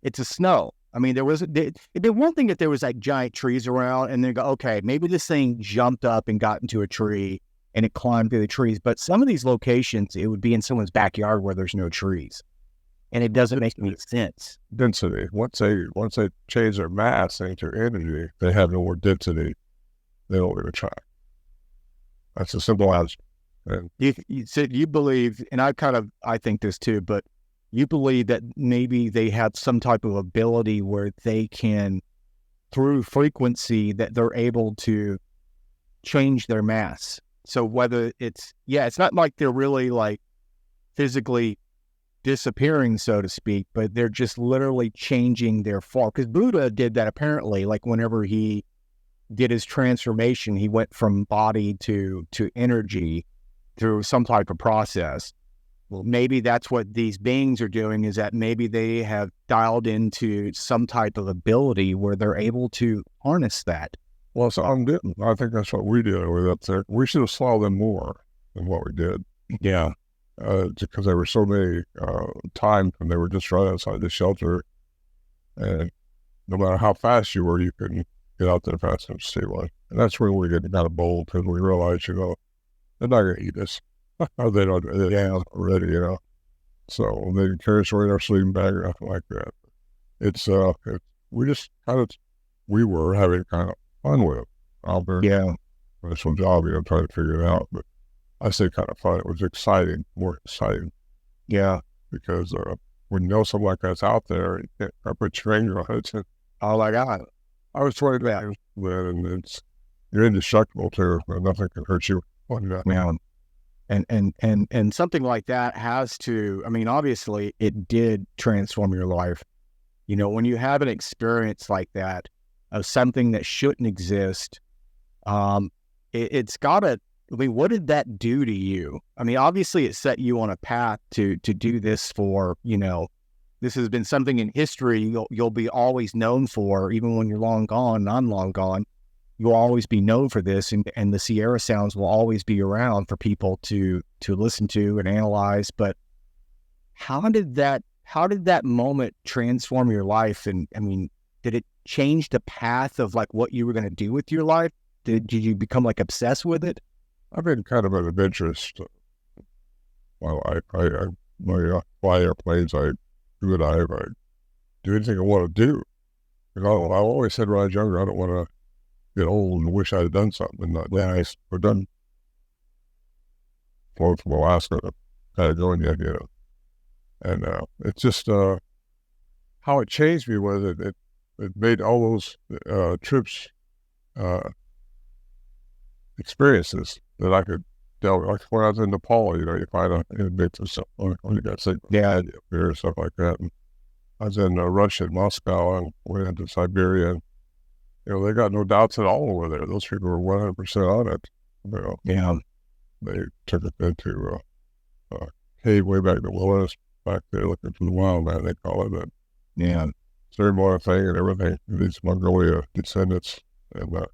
it's a snow. I mean, they won't think that there was like giant trees around and they go, okay, maybe this thing jumped up and got into a tree and it climbed through the trees. But some of these locations, it would be in someone's backyard where there's no trees. And it doesn't make any sense. Density. Once they change their mass into energy, they have no more density. They don't leave a track. That's as simple as. And you said you believe, and I think this too, but you believe that maybe they have some type of ability where they can, through frequency, that they're able to change their mass. So whether it's not like they're really like physically disappearing, so to speak, but they're just literally changing their form. Because Buddha did that apparently, like whenever he did his transformation, he went from body to energy through some type of process. Well, maybe that's what these beings are doing, is that maybe they have dialed into some type of ability where they're able to harness that. Well, so I think that's what we did with up there. We should have slowed them more than what we did. Yeah. Because there were so many times when they were just right outside the shelter, and no matter how fast you were, you couldn't get out there fast enough to see one. And that's when we get kind of bold, because we realized, they're not going to eat us. They don't already, So they didn't carry us away in our sleeping bag or nothing like that. We were having kind of fun with it. Albert, that's one job, trying to figure it out. But I say kind of fun. It was exciting, more exciting. Yeah. Because when you know something like that's out there, you can't put your finger on it. Oh my God. I was 20 then, and you're indestructible too. Nothing can hurt you. Yeah. And something like that has to, I mean, obviously it did transform your life. You know, when you have an experience like that of something that shouldn't exist, it's got to, I mean, what did that do to you? I mean, obviously it set you on a path to do this for, you know, this has been something in history you'll be always known for, even when you're long gone, and I'm long gone. You'll always be known for this, and the Sierra sounds will always be around for people to listen to and analyze. But how did that moment transform your life? And I mean, did it change the path of like what you were going to do with your life? Did you become like obsessed with it? I've been kind of an adventurous my life. I fly airplanes. I do what I do anything I want to do. You know, I always said when I was younger, I don't want to get old and wish I had done something. And we're done. Flown from Alaska to Patagonia, you know. And it's just how it changed me was it made all those trips experiences that I could tell. Like when I was in Nepal, you know, you find out inmates or something. When you got sick, up here, stuff like that. And I was in Russia, in Moscow, and went into Siberia. And, you know, they got no doubts at all over there. Those people were 100% on it. You know, Yeah. they took it into a cave way back in the wilderness, back there looking for the wild man, they call it. And Yeah. ceremony thing and everything. These Mongolia descendants and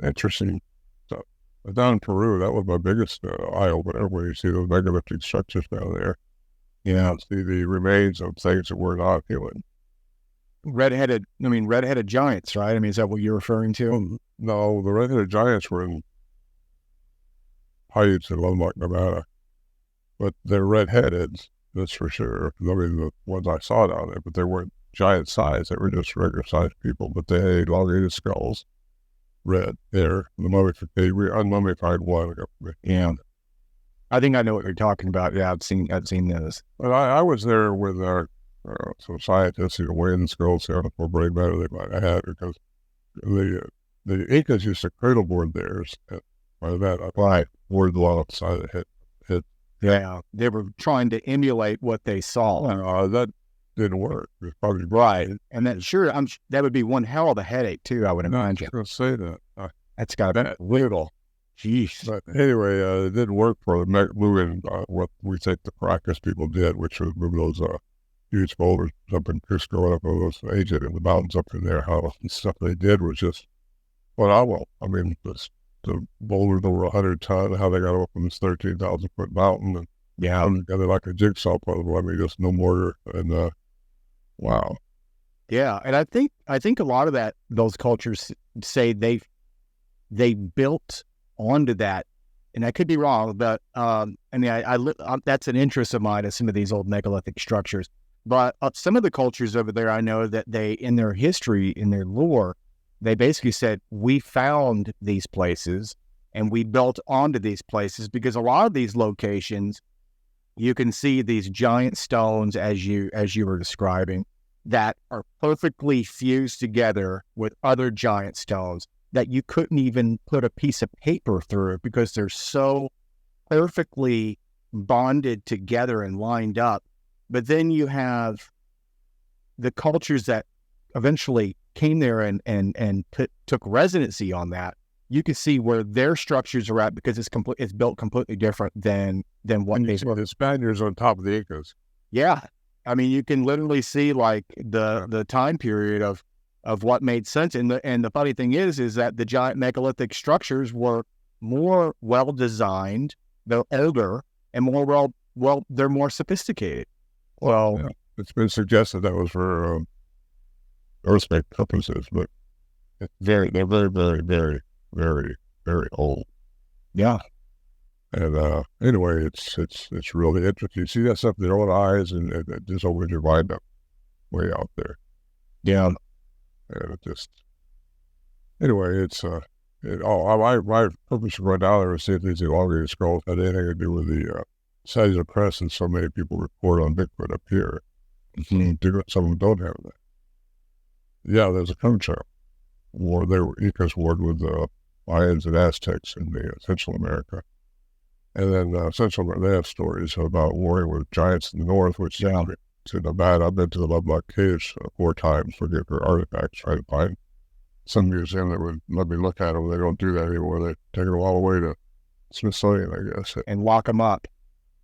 interesting stuff. But down in Peru, that was my biggest eye-opener when you see those megalithic structures down there. Yeah. See the remains of things that were not human. Red-headed giants, right? I mean, is that what you're referring to? Well, no, the red-headed giants were in Heights in Lubbock, Nevada. But they're red-headed, that's for sure. I mean, the ones I saw down there, but they weren't giant size. They were just regular-sized people, but they had elongated skulls, red hair. The mummification, we unmummified one. Yeah. I think I know what you're talking about. Yeah, I've seen those. But I was there with some scientists who were weighing the skulls, see how much brain matter they might have had, because the Incas used to cradleboard theirs. And by that, I bored along the side of the head. Yeah, they were trying to emulate what they saw. That didn't work. It's probably Right, and that would be one hell of a headache too, I would imagine. I was going to say that. That's got to be brutal. Jeez. But anyway, it didn't work for moving what we think the practice people did, which was move those huge boulders up in Cusco, up on those ancient in the mountains up in there. How the stuff they did was just phenomenal. I mean, the boulders over 100 tons, how they got up on this 13,000-foot mountain, and put together like a jigsaw puzzle. I mean, just no mortar, and wow. Yeah, and I think a lot of those cultures say they built onto that, and I could be wrong, but I mean, that's an interest of mine, is some of these old megalithic structures. But some of the cultures over there, I know that they, in their history, in their lore, they basically said, we found these places and we built onto these places, because a lot of these locations, you can see these giant stones, as you were describing, that are perfectly fused together with other giant stones that you couldn't even put a piece of paper through, because they're so perfectly bonded together and lined up. But then you have the cultures that eventually came there and took residency on that. You can see where their structures are at, because it's built completely different than what they were. The Spaniards on top of the Incas. Yeah, I mean, you can literally see like the time period of what made sense. And the funny thing is that the giant megalithic structures were more well designed, they're older, and more they're more sophisticated. Well, yeah. It's been suggested that was for earthquake purposes, but they're very, very, very, very, very old. Yeah. And anyway, it's really interesting. You see that stuff with your own eyes, and it just opens your mind up way out there. Yeah. And it just, anyway, it's my purpose of going down there was see if these elongated skulls had anything to do with the cellular crest that so many people report on Bigfoot up here. Mm-hmm. Some of them don't have that. Yeah, there's a conch shell war. Incas warred with the Mayans and Aztecs in Central America. And then they have stories about warring with giants in the north, which to Nevada. I've been to the Lovelock Caves 4 times looking for artifacts, trying to find some museum that would let me look at them. They don't do that anymore. They take them all the way to Smithsonian, I guess. And lock them up.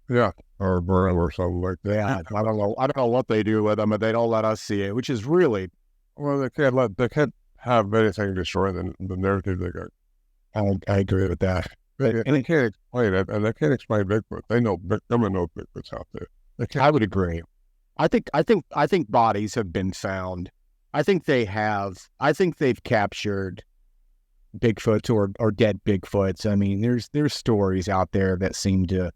Yeah, or burn them or something like that. Yeah, I don't know. I don't know what they do with them, but they don't let us see it, which is really. Well, they can't have anything destroy the narrative they got. I agree with that. And they can't explain it, and they can't explain Bigfoot. They know government knows Bigfoot's out there. They can't. I would agree. I think bodies have been found. I think they have. I think they've captured Bigfoots or dead Bigfoots. I mean, there's stories out there that seem to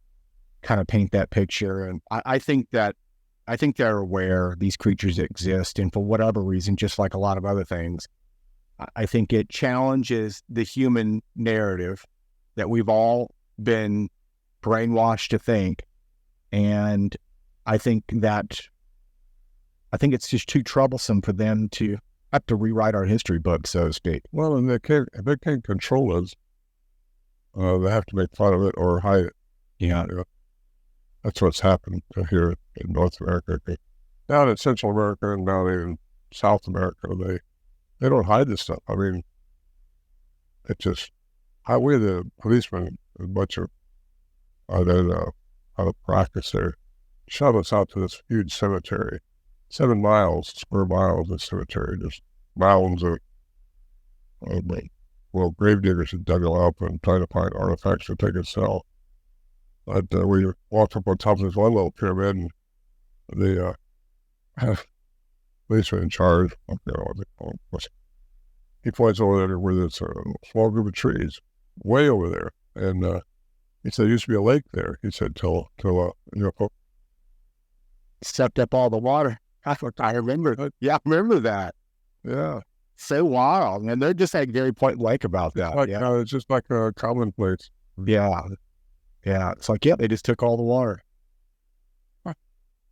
kind of paint that picture, and I think they're aware these creatures exist, and for whatever reason, just like a lot of other things, I think it challenges the human narrative that we've all been brainwashed to think, and I think it's just too troublesome for them to have to rewrite our history book, so to speak. Well, and if they can't control us, they have to make fun of it or hide it. Yeah. That's what's happened here in North America. Down in Central America and down in South America, they don't hide this stuff. I mean, it just, we the policemen, a bunch of, out of practice there, shove us out to this huge cemetery, 7 square miles of cemetery, just mounds of gravediggers had dug them up and trying to find artifacts that they could sell. But we walked up on top of this one little pyramid, and the policeman in charge, I don't know what they call him, he points over there where there's a small group of trees, way over there. And he said, there used to be a lake there. He said, till Sucked up all the water. I remember. Yeah, I remember that. Yeah. So wild. And they're just like very point blank about that. It's just like a commonplace. Yeah. Yeah. It's like, they just took all the water.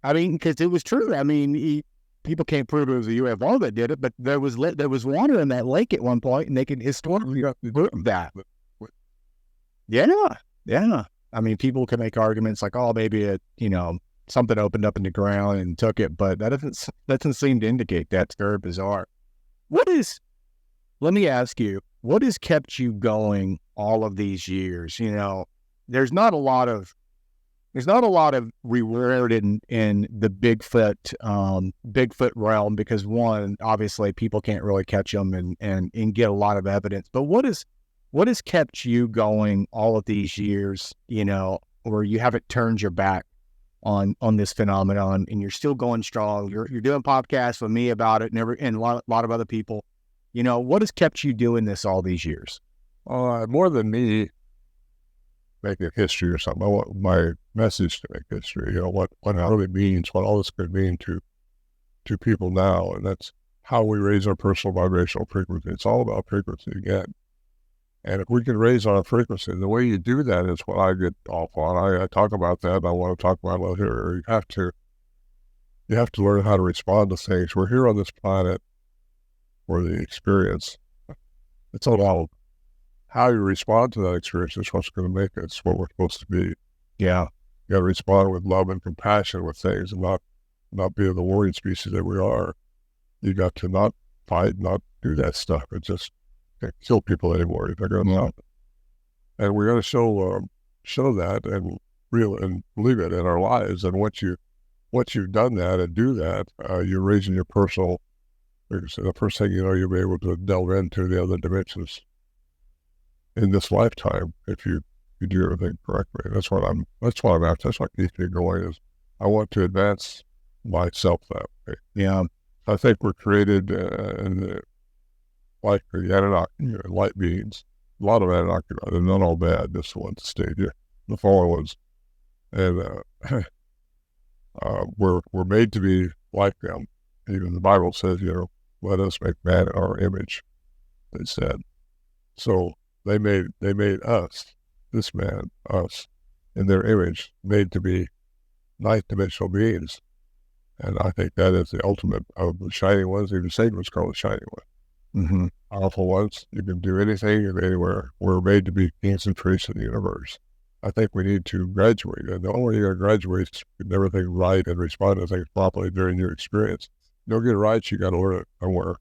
I mean, because it was true. I mean, people can't prove it was a UFO that did it, but there was water in that lake at one point, and they can historically prove that. Yeah. I mean, people can make arguments like, oh, maybe something opened up in the ground and took it, but that doesn't seem to indicate that. It's very bizarre. Let me ask you, what has kept you going all of these years? There's not a lot of reward in the Bigfoot realm because, one, obviously people can't really catch them and get a lot of evidence. But what has kept you going all of these years, where you haven't turned your back on this phenomenon and you're still going strong? You're doing podcasts with me about it and a lot of other people. What has kept you doing this all these years? More than me making history or something. I want my message to make history, what it really means, what all this could mean to people now. And that's how we raise our personal vibrational frequency. It's all about frequency again. And if we can raise our frequency, the way you do that is what I get off on. I talk about that. I want to talk about it here. You have to learn how to respond to things. We're here on this planet for the experience. It's all about how you respond to that experience is what's going to make us what we're supposed to be. Yeah. You got to respond with love and compassion with things and not be the warring species that we are. You got to not fight, not do that stuff. It just can't kill people anymore. They're going to and we're going to show that and believe it in our lives. And once you've done that and do that, you're raising your personal. The first thing you'll be able to delve into the other dimensions in this lifetime if you do everything correctly. That's what I'm after. That's what keeps me going. Is I want to advance myself that way. Yeah, I think we're created like the Anunnaki, light beings. A lot of Anunnaki, they're not all bad. This one's stayed here. The fallen ones, and we're made to be like them. Even the Bible says, let us make man in our image. They said, so they made us, this man, us, in their image, made to be ninth dimensional beings. And I think that is the ultimate of the shining ones. Even Satan was called the shining one. Mm-hmm. Powerful ones. You can do anything and anywhere. We're made to be kings and priests in the universe. I think we need to graduate. And the only way you're going to graduate is get everything right and respond to things properly during your experience. Don't get it right, you got to learn it somewhere.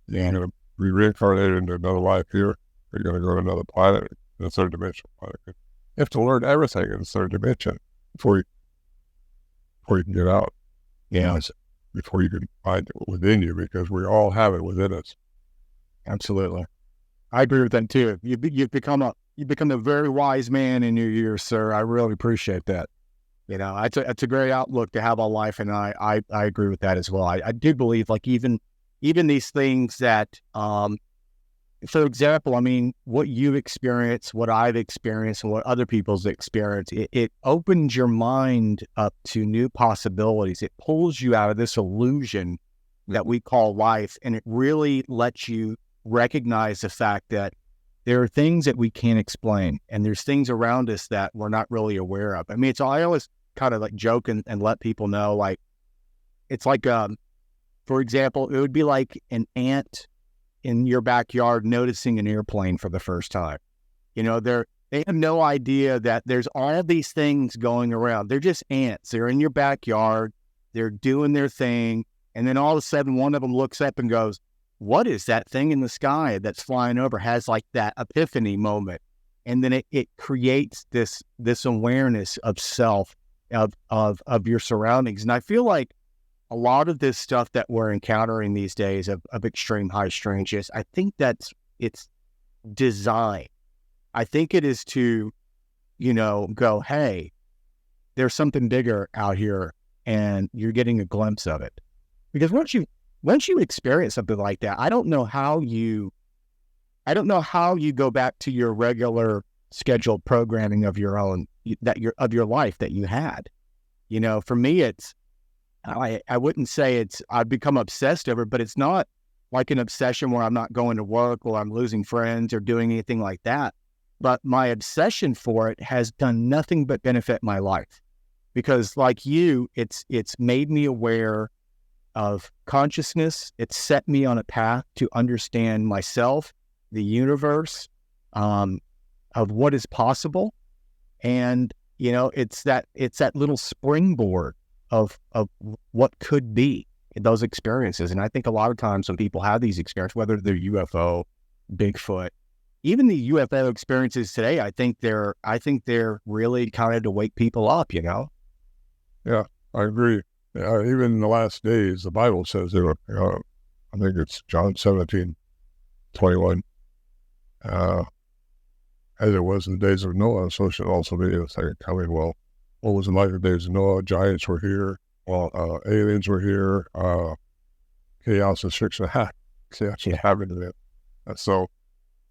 Yeah. You're going to be reincarnated into another life here, or you're going to go to another planet, in a third dimensional planet. You have to learn everything in the third dimension before you can get out. Yeah. Before you can find it within you, because we all have it within us. Absolutely. I agree with that too. You've become a very wise man in your years, sir. I really appreciate that. You know, it's a great outlook to have on life, and I agree with that as well. I do believe, like, even these things that, for example, I mean, what you experience, what I've experienced, and what other people's experience, it opens your mind up to new possibilities. It pulls you out of this illusion that we call life, and it really lets you recognize the fact that there are things that we can't explain, and there's things around us that we're not really aware of. I mean, I always kind of like joke and let people know, like, it's like, for example, it would be like an ant in your backyard noticing an airplane for the first time. You know, they have no idea that there's all these things going around. They're just ants. They're in your backyard. They're doing their thing. And then all of a sudden, one of them looks up and goes, what is that thing in the sky that's flying over? Has like that epiphany moment. And then it creates this awareness of self, of your surroundings. And I feel like a lot of this stuff that we're encountering these days of extreme high strangeness, I think it's design. I think it is to, you know, go, hey, there's something bigger out here, and you're getting a glimpse of it. Because once you experience something like that, I don't know how you go back to your regular scheduled programming of your own, of your life that you had. You know, for me, I wouldn't say I've become obsessed over it, but it's not like an obsession where I'm not going to work or I'm losing friends or doing anything like that. But my obsession for it has done nothing but benefit my life, because like you, it's made me aware of consciousness. It's set me on a path to understand myself, the universe, of what is possible. And, you know, it's that little springboard of what could be in those experiences. And I think a lot of times when people have these experiences, whether they're UFO, Bigfoot, even the UFO experiences today, I think they're really kind of to wake people up, you know? Yeah, I agree. Even in the last days, the Bible says there were, I think it's John 17:21, as it was in the days of Noah, so should also be in the second coming. Well, what was it like in the days of Noah? Giants were here, aliens were here, chaos and six and a half. Chaos was happening to them. So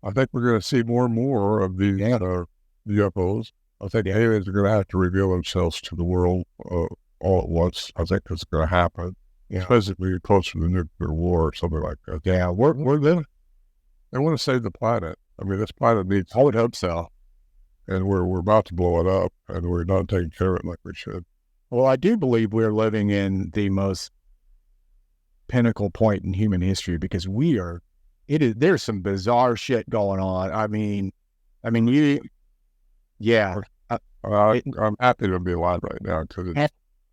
I think we're going to see more and more of these UFOs. I think aliens are going to have to reveal themselves to the world all at once. I think it's going to happen, especially if we get closer to the nuclear war or something like that. Yeah, we're living. They want to save the planet. I mean, this planet needs. I would hope so. And we're about to blow it up, and we're not taking care of it like we should. Well, I do believe we're living in the most pinnacle point in human history, because there's some bizarre shit going on. I mean, I'm happy to be alive right now because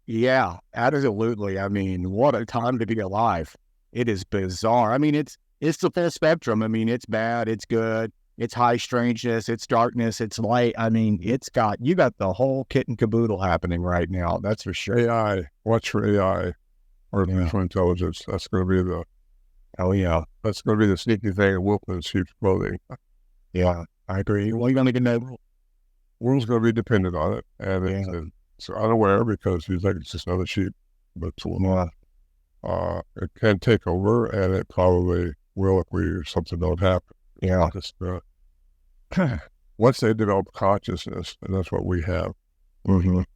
yeah, absolutely. I mean, what a time to be alive. It is bizarre. I mean, it's the full spectrum. I mean, it's bad, it's good, it's high strangeness, it's darkness, it's light. I mean, you got the whole kit and caboodle happening right now. That's for sure. AI, watch for AI, artificial intelligence. That's going to be that's going to be the sneaky thing in wolf in sheep's clothing. Yeah, I agree. Well, you're going to get that. World's going to be dependent on it, and it's unaware because you think it's just another sheep, but it can take over, and it probably will if something don't happen. Yeah. Just, once they develop consciousness, and that's what we have, then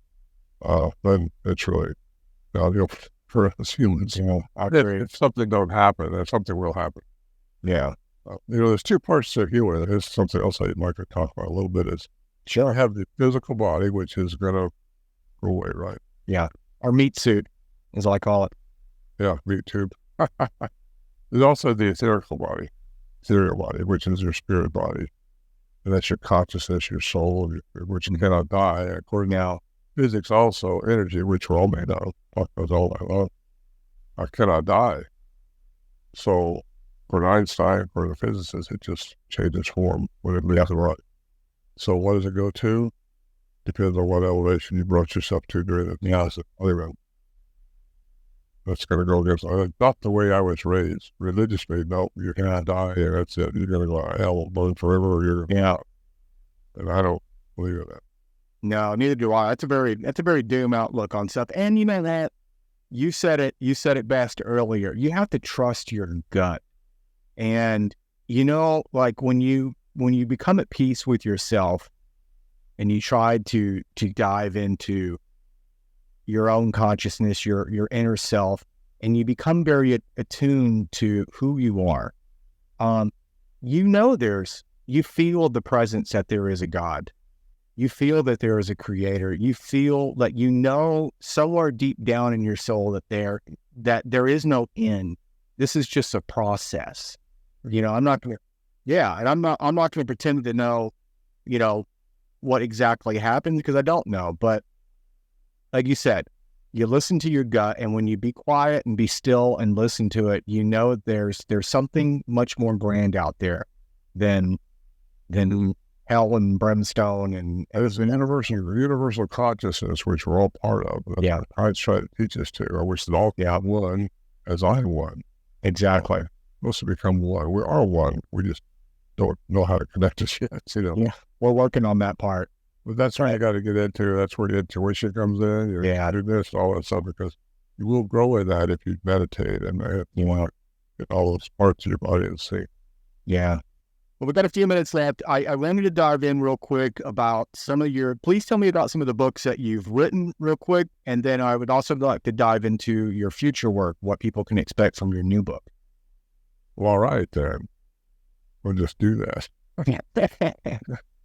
it's really downhill for us humans. Yeah, I agree. If something don't happen, then something will happen. Yeah. There's two parts to healing. There's something else I'd like to talk about a little bit is, I have the physical body, which is going to go away, right? Yeah. Our meat suit, as I call it. Yeah, meat tube. There's also the ethereal body, which is your spirit body. and that's your consciousness, your soul, which cannot die. According to physics, also energy, which we're all made out of. Fuck those all I love. I cannot die. So for Einstein, for the physicist, it just changes form when it leaves the right. So what does it go to? Depends on what elevation you brought yourself to during the experiment. That's going to go against, not the way I was raised. Religiously, no, you're going to die, and that's it. You're going to go to hell and burn forever, or you're going to out. And I don't believe in that. No, neither do I. That's a very doom outlook on stuff. And you know that you said it best earlier. You have to trust your gut. And you know, like when you become at peace with yourself and you try to dive into your own consciousness, your inner self, and you become very attuned to who you are, you know, you feel the presence that there is a God. You feel that there is a creator. You feel that, you know, somewhere deep down in your soul that there is no end. This is just a process. You know, I'm not going to pretend to know, you know, what exactly happened, because I don't know. But like you said, you listen to your gut, and when you be quiet and be still and listen to it, you know there's something much more grand out there than hell and brimstone, and it's an universal consciousness, which we're all part of. Yeah, Christ tried to teach us to. I wish that all got one as I am one. Exactly. Supposed to become one. We are one. We just don't know how to connect us yet. You know. Yeah, we're working on that part. But that's what you got to get into. That's where the intuition comes in. You do this, all that stuff, because you will grow in that if you meditate and you want to get all those parts of your body and see. Yeah. Well, we've got a few minutes left. I wanted to dive in real quick about please tell me about some of the books that you've written real quick. And then I would also like to dive into your future work, what people can expect from your new book. Well, all right, then. We'll just do that.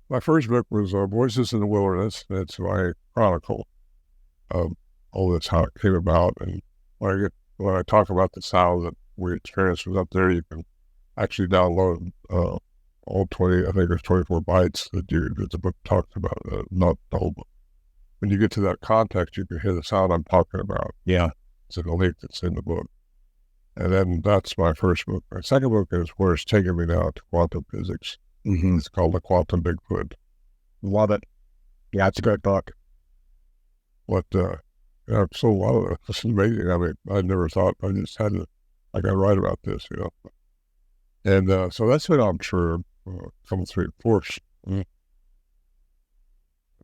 My first book was Voices in the Wilderness. That's my chronicle of all this, how it came about. And when I talk about the sound that we experienced was up there, you can actually download all 20, I think there's 24 bytes that the book talks about, not the whole book. When you get to that context, you can hear the sound I'm talking about. Yeah. It's in the link that's in the book. And then that's my first book. My second book is where it's taking me now, to quantum physics. Mm-hmm. It's called The Quantum Bigfoot. Love it. Yeah, it's a great book. But so a lot of it. This is amazing. I mean, I never thought, I just had to, I got to write about this, you know. And so that's been on tour, coming through force. About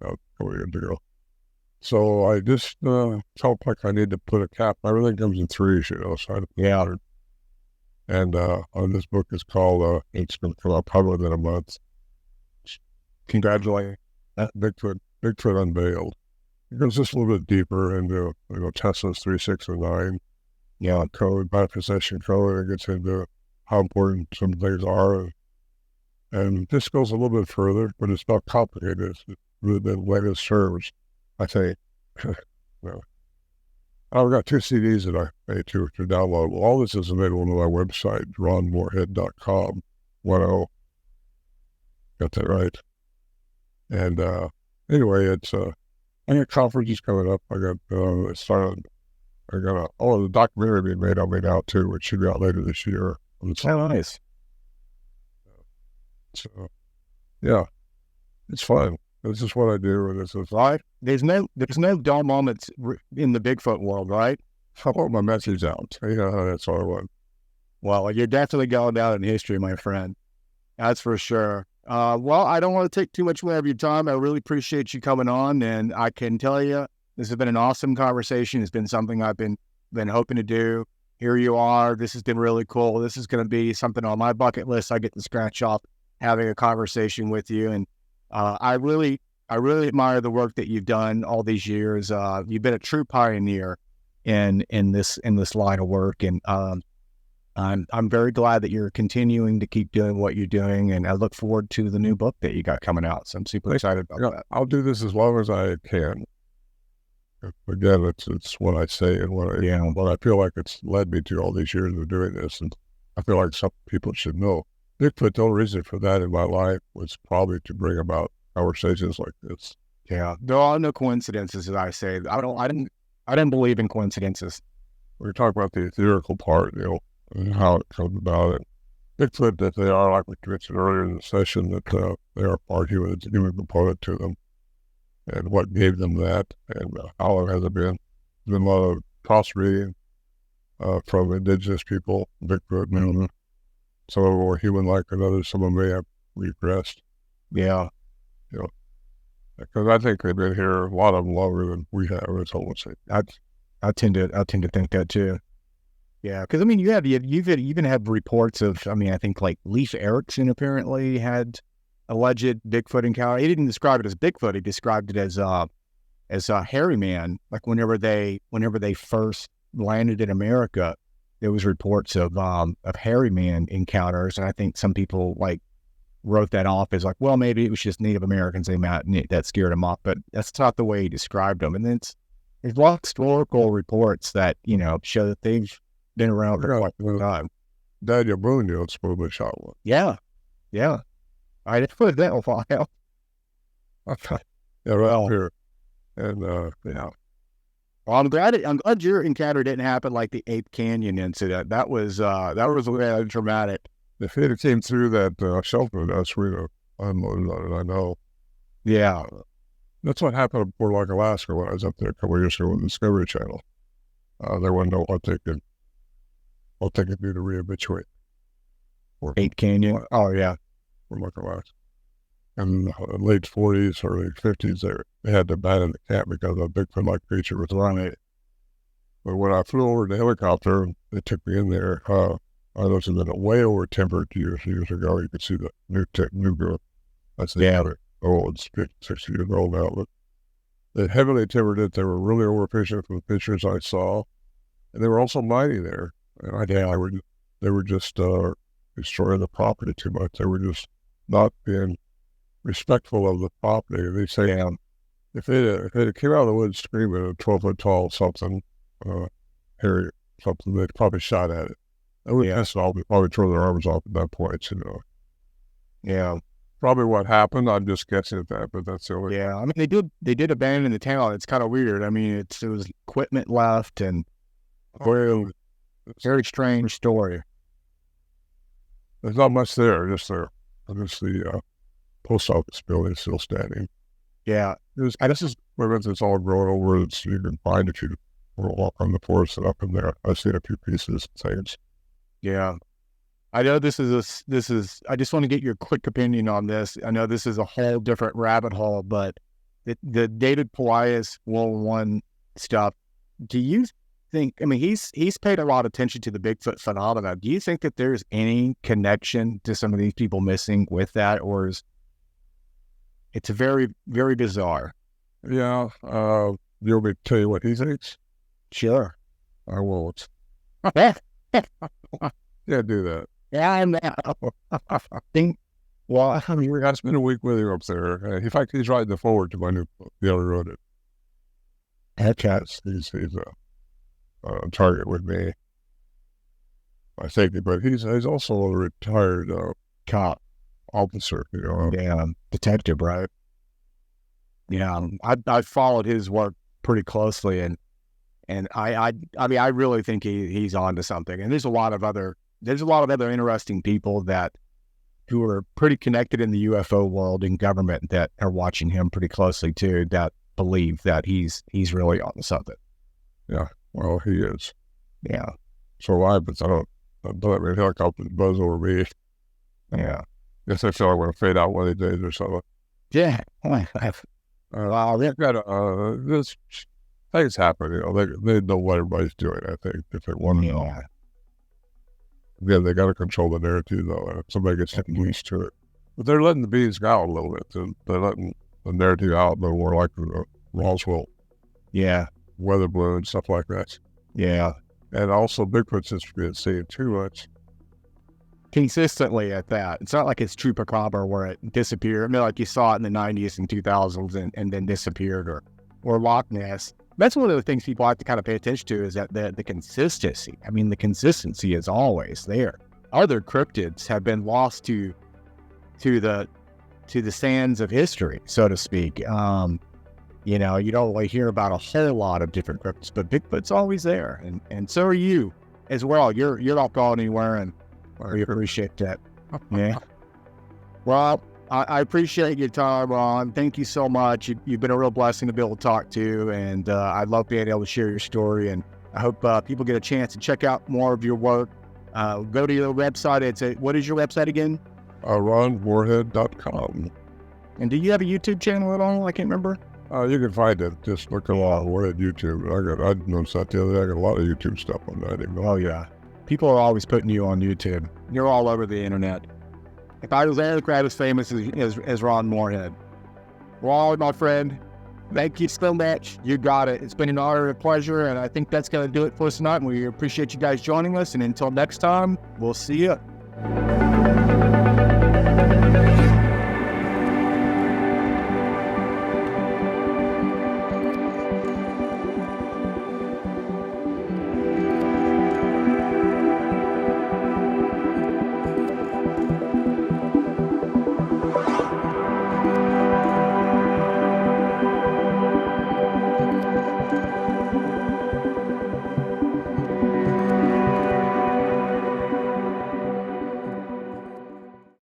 a couple years ago. So I just felt like I need to put a cap. Everything comes in threes, you know. So and on this book is called, it's going to come out probably within a month. Congratulations. Bigfoot Unveiled. It goes just a little bit deeper into, you know, Tesla's 3, 6, and 9. Yeah, code, manifestation code. It gets into how important some things are. And this goes a little bit further, but it's not complicated. It's really been latest serves, I think. I've got 2 CDs that I made to download. Well, all this is available on my website, ronmorehead.com. 10. Got that right. And anyway, it's I got conferences coming up. I got the documentary being made on me now too, which should be out later this year. Oh, nice. So, yeah, it's fun. This is what I do, and this is right. There's no dull moments in the Bigfoot world, right? I want my message out. You know, that's all I want. Well, you're definitely going down in history, my friend. That's for sure. Well, I don't want to take too much more of your time. I really appreciate you coming on, and I can tell you this has been an awesome conversation. It's been something I've been hoping to do. Here you are. This has been really cool. This is going to be something on my bucket list. I get to scratch off having a conversation with you, and I really admire the work that you've done all these years. You've been a true pioneer in this line of work, and I'm very glad that you're continuing to keep doing what you're doing, and I look forward to the new book that you got coming out. So I'm super excited about that. I'll do this as long as I can. Again, it's what I say and what I feel like it's led me to all these years of doing this, and I feel like some people should know. Bigfoot, the only reason for that in my life was probably to bring about conversations like this. Yeah, there are no coincidences, as I say. I didn't believe in coincidences. We talk about the etherical part, and how it comes about. And Bigfoot, that they are, like we mentioned earlier in the session, that they are part human, it's a human component to them, and what gave them that, and how long has it been? There's been a lot of crossbreeding from indigenous people, Bigfoot. Mm-hmm. Some of them were human-like, and others, some of them may have regressed. Yeah. Because I think they've been here, a lot of them longer than we have. It's almost like I tend to think that too. Yeah, because I mean, you've even had reports of. I mean, I think like Leif Erikson apparently had alleged Bigfoot encounter. He didn't describe it as Bigfoot. He described it as a hairy man. Like whenever they first landed in America, there was reports of hairy man encounters, and I think some people like wrote that off as like, well, maybe it was just Native Americans they met and that scared them off, but that's not the way he described them. And then there's a lot of historical reports that, show that they've been around for quite a long time. Daniel Boone, supposedly shot one. Yeah. I didn't put that in a file. Yeah, right up here. And, Well, I'm glad your encounter didn't happen like the Ape Canyon incident. That was really dramatic. if it came through that shelter, that's we'd have unloaded on it, I know. Yeah. That's what happened at Port Lake, Alaska when I was up there a couple of years ago with the Discovery Channel. They wouldn't know what they could do to rehabituate. Ape Canyon. Oh, yeah. Port Lake, Alaska. And in the late 40s, early 50s, they had to abandon the camp because a Bigfoot-like creature was running it. But when I flew over in the helicopter, they took me in there. I was in a way over timbered years ago. You could see the new growth. I said, Yeah. Oh, it's 50, 60 years old now. But they heavily timbered it. They were really overfishing from the pictures I saw. And they were also mining there. And they were just destroying the property too much. They were just not being respectful of the property. They say, if they came out of the woods screaming at 12-foot tall something, hairy something, they'd probably shot at it. They would piss off. They'd probably throw their arms off at that point, Yeah. Probably what happened. I'm just guessing at that, but that's the only. Yeah. I mean, they did abandon the town. It's kind of weird. I mean, there was equipment left and very strange story. There's not much there. Just the post office building is still standing. Yeah. This is equipment that's all grown over. You can find if you walk on the forest and up in there. I've seen a few pieces and things. Yeah. I know this is I just want to get your quick opinion on this. I know this is a whole different rabbit hole, but the David Polias 101 stuff, do you think, I mean, he's paid a lot of attention to the Bigfoot phenomena. Do you think that there's any connection to some of these people missing with that, or is it's very, very bizarre? Yeah. You want me to tell you what he thinks? Sure. I won't. Yeah, Do that. I'm think. Well, I spent a week with him up there. In fact, he's riding the forward to my new book, The Other Road. He's a target with me, I think, but he's also a retired cop officer. Yeah, detective, right? Yeah, I followed his work pretty closely, and I mean, I really think he's onto something. And there's a lot of other interesting people who are pretty connected in the UFO world and government that are watching him pretty closely too, that believe that he's really onto something. Yeah, well, he is. Yeah. So but I don't let me helicopter buzz over me. Yeah. Guess I feel like I'm going to fade out one of these days or something. Yeah. Well, they've got this things happen. They know what everybody's doing. I think if they want to know. Yeah, they got to control the narrative though. Somebody gets used to it, but they're letting the bees go out a little bit. They're letting the narrative out a little more, like the Roswell, weather balloon, stuff like that. Yeah, and also Bigfoot's just being seen too much consistently at that. It's not like it's Chupacabra where it disappeared. I mean, like you saw it in the 90s and 2000s and then disappeared, or Loch Ness. That's one of the things people have to kind of pay attention to, is that the consistency. I mean, the consistency is always there. other cryptids have been lost to the sands of history, so to speak. You know, you don't really hear about a whole lot of different cryptids, but Bigfoot's always there, and so are you as well. You're not going anywhere, and we appreciate that. Yeah. Well, I appreciate your time, Ron. Thank you so much. You've been a real blessing to be able to talk to, and I love being able to share your story. And I hope people get a chance to check out more of your work. Go to your website. What is your website again? RonMorehead.com. And do you have a YouTube channel at all? I can't remember. You can find it. Just look at Ron Morehead YouTube. I noticed that the other day. I got a lot of YouTube stuff on that. Oh, yeah. People are always putting you on YouTube. You're all over the internet. If I was quite as famous as Ron Morehead. Ron, my friend, thank you so much. You got it. It's been an honor and a pleasure, and I think that's going to do it for us tonight. And we appreciate you guys joining us. And until next time, we'll see you.